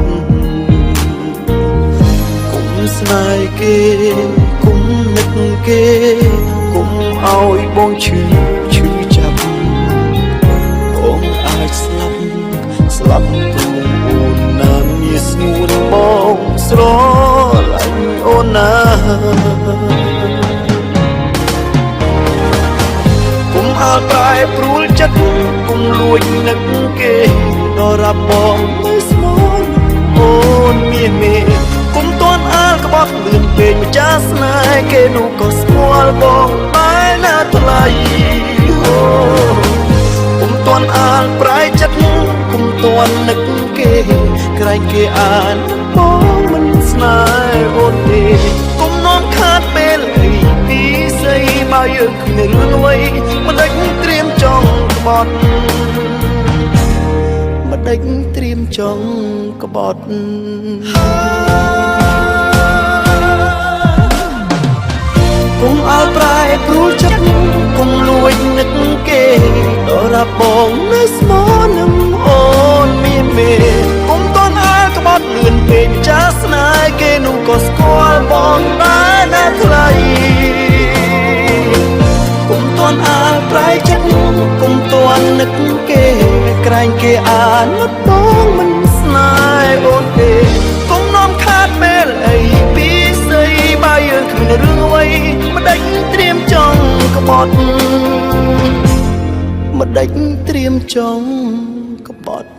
Speaker 1: គុំស្នេហ៍គេគុំនឹកគេគុំឲ្យបងឈឺចាប់បងអាចស្លាប់ព្រោះអូនណាមានស្ងួនបងស្រឡាញ់អូនណាគុំអាលប្រែព្រួលចិត្តគុំលួចនឹកគេដល់រាប់បងមើលស្មោនអូនមានមេគុំតន់អាលក្បត់លឿនពេកម្ចាស់ស្នេហ៍គេនោះក៏ស្គាល់បងតែណាថ្លៃអូគុំតន់អាលប្រែចិត្តគុំតន់នឹកគេក្រែងគេអានបងមិនស្នេហ៍អូនទេគុំនាំខាតពេលអីពីស្អីបើយើងគ្មានរឿងអ្វីមិនដេចត្រៀមចង់ក្បត់មិនដេចត្រៀមចង់ក្បត់គុំអើប្រែព្រួលចិត្តគុំលួចនឹកគេដល់រាប់បងនៅស្មោនឹងអូនមានមេគុំតន់អើក្បត់លឿនពេកម្ចាស់ស្នេហ៍គេនោះក៏ស្គាល់បងតែណាថ្លៃគុំតន់អើប្រែចិត្តគុំតន់នឹកគេក្រែងគេអាណិតបងមិនស្នេហ៍អូនទេគុំនាំខាតពេលអីពីស្អីបើយើងគ្មានរឿងអ្វីមិនដេចត្រៀមចង់ក្បត់មិនដេចត្រៀមចង់ក្បត់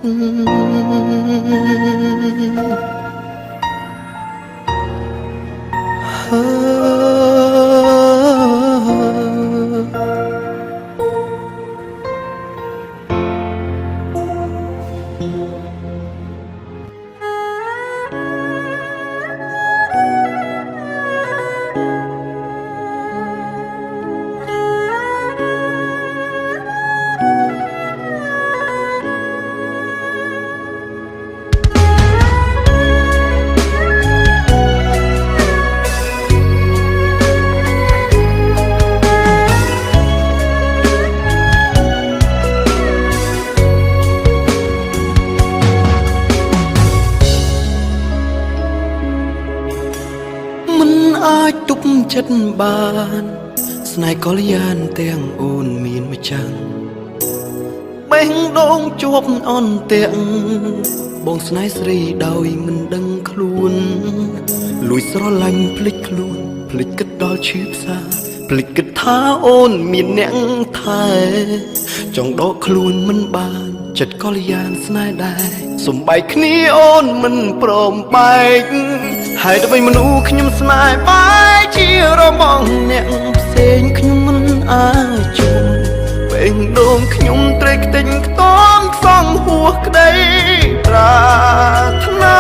Speaker 1: អាចទប់ចិត្តបានស្នេហ៍កល្យានទាំងអូនមានម្ចាំងបេះដូងជាប់អន់ទាំងបងស្នេហ៍ស្រីដោយមិនដឹងខ្លួនលួចស្រឡាញ់ភ្លេចខ្លួនភ្លេចគិតដល់ឈឺផ្សាភ្លេចគិតថាអូនមានអ្នកថែចង់ដកខ្លួនមិនបានចិត្តកល្យានស្នេហ៍ដែរសំបែកគ្នាអូនមិនព្រមបែកហើយទៅវិញមនុស្សខ្ញុំស្នេហ៍បែកជារបងអ្នកផ្សេងខ្ញុំមិនអាចជុំពេញដងខ្ញុំត្រេកខ្ទេញខ្ទាំខ្សងហួសក្តីប្រាថ្នា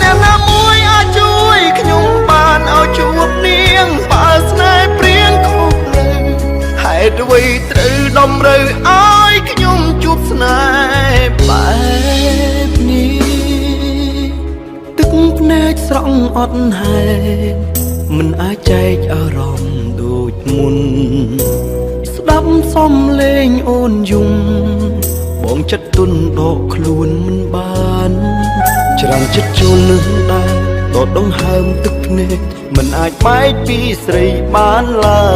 Speaker 1: អ្នកណាមួយអាចជួយខ្ញុំបានឲ្យជួបនាងបើស្នេហ៍ព្រៀងខុសលើហេតុអ្វីត្រូវដំរើឲ្យខ្ញុំជួបស្នេហ៍បែបនេះទឹកភ្នែកស្រង់អត់ហេតុមិនអាចចែកអារម្មណ៍ដូចមុនស្ដាប់សំឡេងអូនយំបងចិត្តទុនដកខ្លួនមិនបានច្រើនចិត្តចូលនឹងដែរតដងហើមទឹកភ្នែកមិនអាចបែកពីស្រីបានឡើ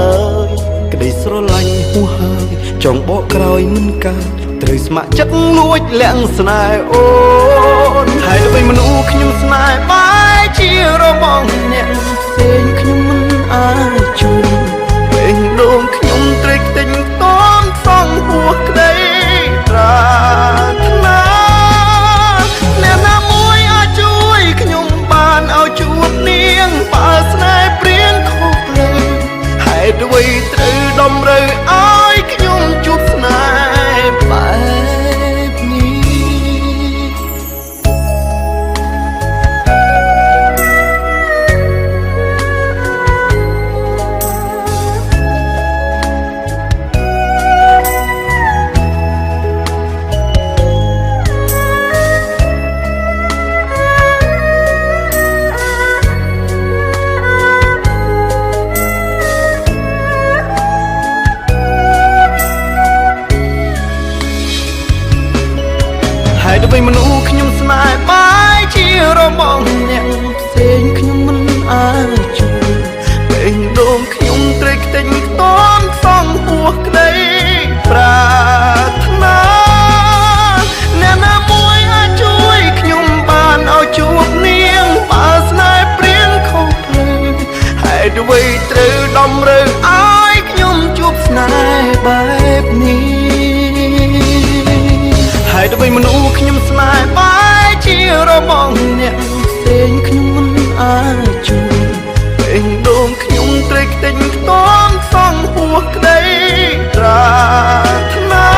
Speaker 1: យក្តីស្រឡាញ់ហួសហើយចង់បកក្រោយមិនកើតត្រូវស្ម័គ្រចិត្តលួចលាក់ស្នេហ៍អូនហើយទៅវិញមនុស្សខ្ញុំស្នេហ៍បែកជារបងអ្នកផ្សេងខ្ញុំមិនអាចជួយពេញដងខ្ញុំត្រេកខ្ទេញខ្ទាំខ្សងហួសក្តីប្រាថ្នាអ្នកណាមួយអាចជួយខ្ញុំបានឲ្យជួបនាងបើស្នេហ៍ព្រៀងខុសលើហេតុអ្វីត្រូវដំរើឲ្យខ្ញុំជួបស្នេហ៍បែបនេះ ហើយទៅវិញមនុស្សខ្ញុំស្នេហ៍បាយជារបងអ្នកផ្សេងខ្ញុំមិនអាចជួយពេលដងខ្ញុំត្រេកខ្ទេញខ្ទាំខ្សងហួសក្តីប្រាថ្នាអ្នកណាមួយអាចជួយខ្ញុំបានឲ្យជួបនាងបើស្នេហ៍ព្រៀងខុសផ្លូវហើយទៅវិញត្រូវតម្រូវឲ្យខ្ញុំជួបស្នេហ៍បែបនេះហើយទៅវិញមនុស្សខ្ញុំស្នេហ៍បែបជារបងអ្នកផ្សេងខ្ញុំមិនអាចជួយពេលដងខ្ញុំត្រេកខ្ទេញខ្ទាំខ្សងហួសក្តីប្រាថ្នា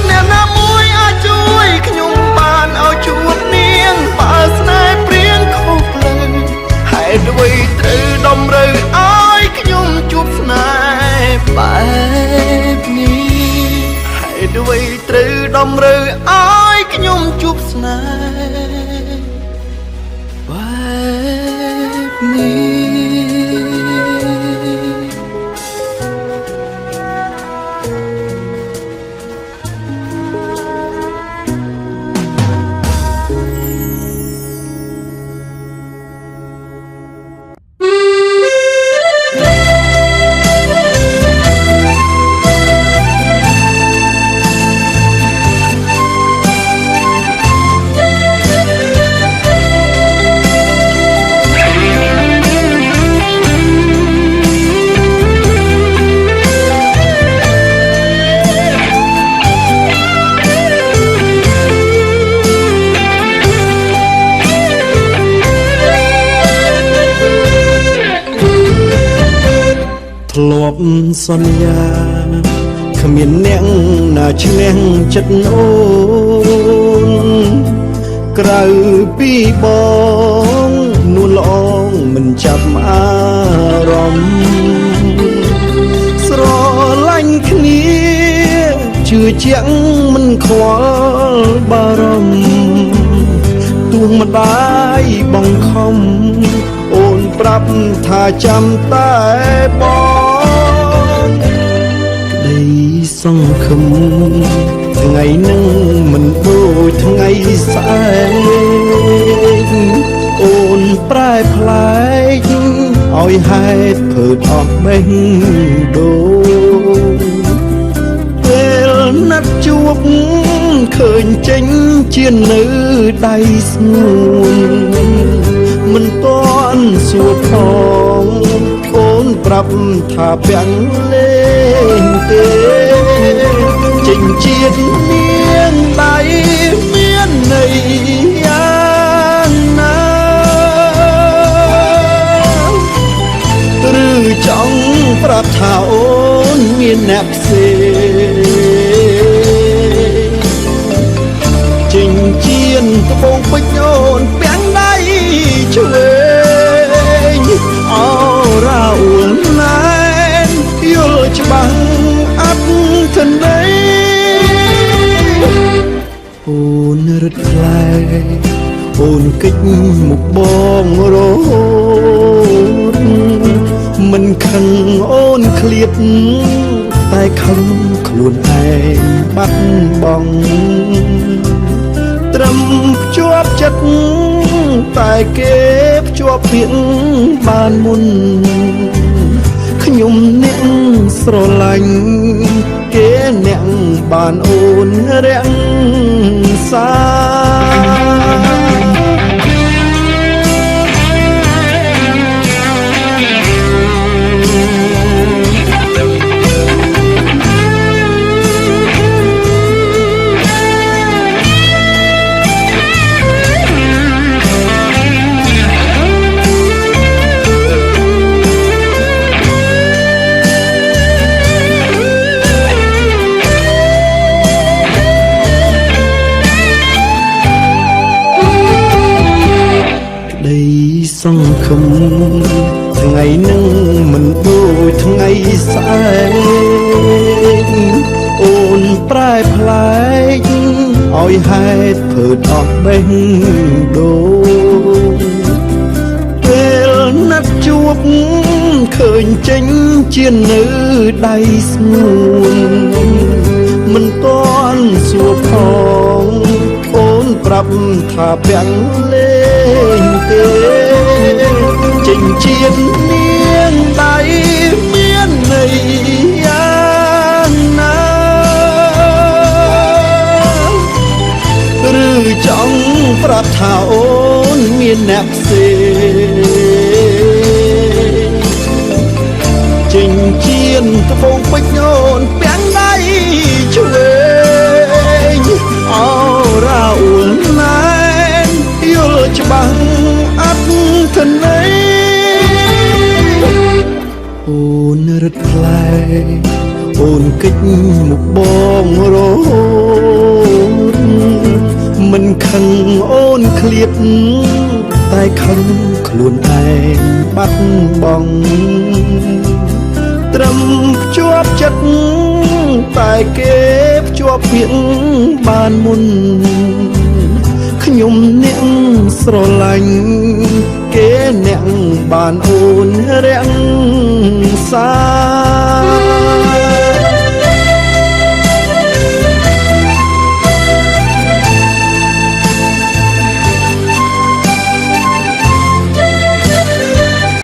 Speaker 1: អ្នកណាមួយអាចជួយខ្ញុំបានឲ្យជួបនាងបើស្នេហ៍ព្រៀងខុសផ្លូវហើយទៅវិញត្រូវតម្រូវឲ្យខ្ញុំជួបស្នេហ៍បែបនេះហើយទៅវិញត្រូវតម្រូវឲ្យខ្ញុំជួបស្នេហ៍បែបនេះធ្លាប់សន្យាគ្មានអ្នកណាឈ្នះចិត្តអូនក្រៅពីបងនួនល្អងមិនចាប់អារម្មណ៍ស្រឡាញ់គ្នាជឿជាក់មិនខ្វល់បារម្ភទូម្ដាយបង្ខំអូនប្រាប់ថាចាំតែបងក្តីសង្ឃឹមថ្ងៃនឹងមិនដូចថ្ងៃស្អែកអូនប្រែប្លែកឲ្យហេតុភើអស់បេះដូងពេលណាត់ជួបឃើញចេញជានៅដៃស្ងួនមិនទាន់សួរផងអូនប្រាប់ថាពាំងលេងទេចេញជាតិនាងដៃមានន័យយ៉ាងណាឬចង់ប្រាប់ថាអូនមានអ្នកផ្សេងចេញជាតិត្បូងពេជ្រអូនពាំងដៃឆ្វេងអរ៉ាអ៊ូលណែនយល់ច្បាស់អត់ធន័យអូនរត់ខ្លែអូនគិតមុខបងរហូតមិនខឹងអូនឃ្លាតតែខឹងខ្លួនឯងបាត់បង់ត្រឹមភ្ជាប់ចិត្តតែគេភ្ជាប់ពាក្យបានមុនខ្ញុំអ្នកស្រឡាញ់គេអ្នកបានអូនរាំងសា សង្ឃឹមថ្ងៃនឹងមិនដូចថ្ងៃស្អែកអូនប្រែប្លែកឲ្យហេតុភើអស់បេះដូងពេលណាត់ជួបឃើញចេញជានៅដៃស្ងួនមិនទាន់សួរផង
Speaker 2: ប្រាប់ថាពាំងលេងទេចិញ្ចៀននាងដៃមានន័យយ៉ាងណាឬចង់ប្រាប់ថាអូនមានអ្នកផ្សេងចិញ្ចៀនត្បូងពេជ្រអូនពាំងដៃឆ្វេងអរ៉ាអ៊ុលណែនយល់ច្បាស់អត់ធន័យអូនរត់ផ្លែអូនគិចមុខបងរហូតមិនខឹងអូនឃ្លាតតែខឹងខ្លួនឯងបាត់បង់ត្រឹមភ្ជាប់ចិត្តតែគេភ្ជាប់ពាក្យបានមុនខ្ញុំអ្នកស្រឡាញ់គេអ្នកបានអូនរាំងសា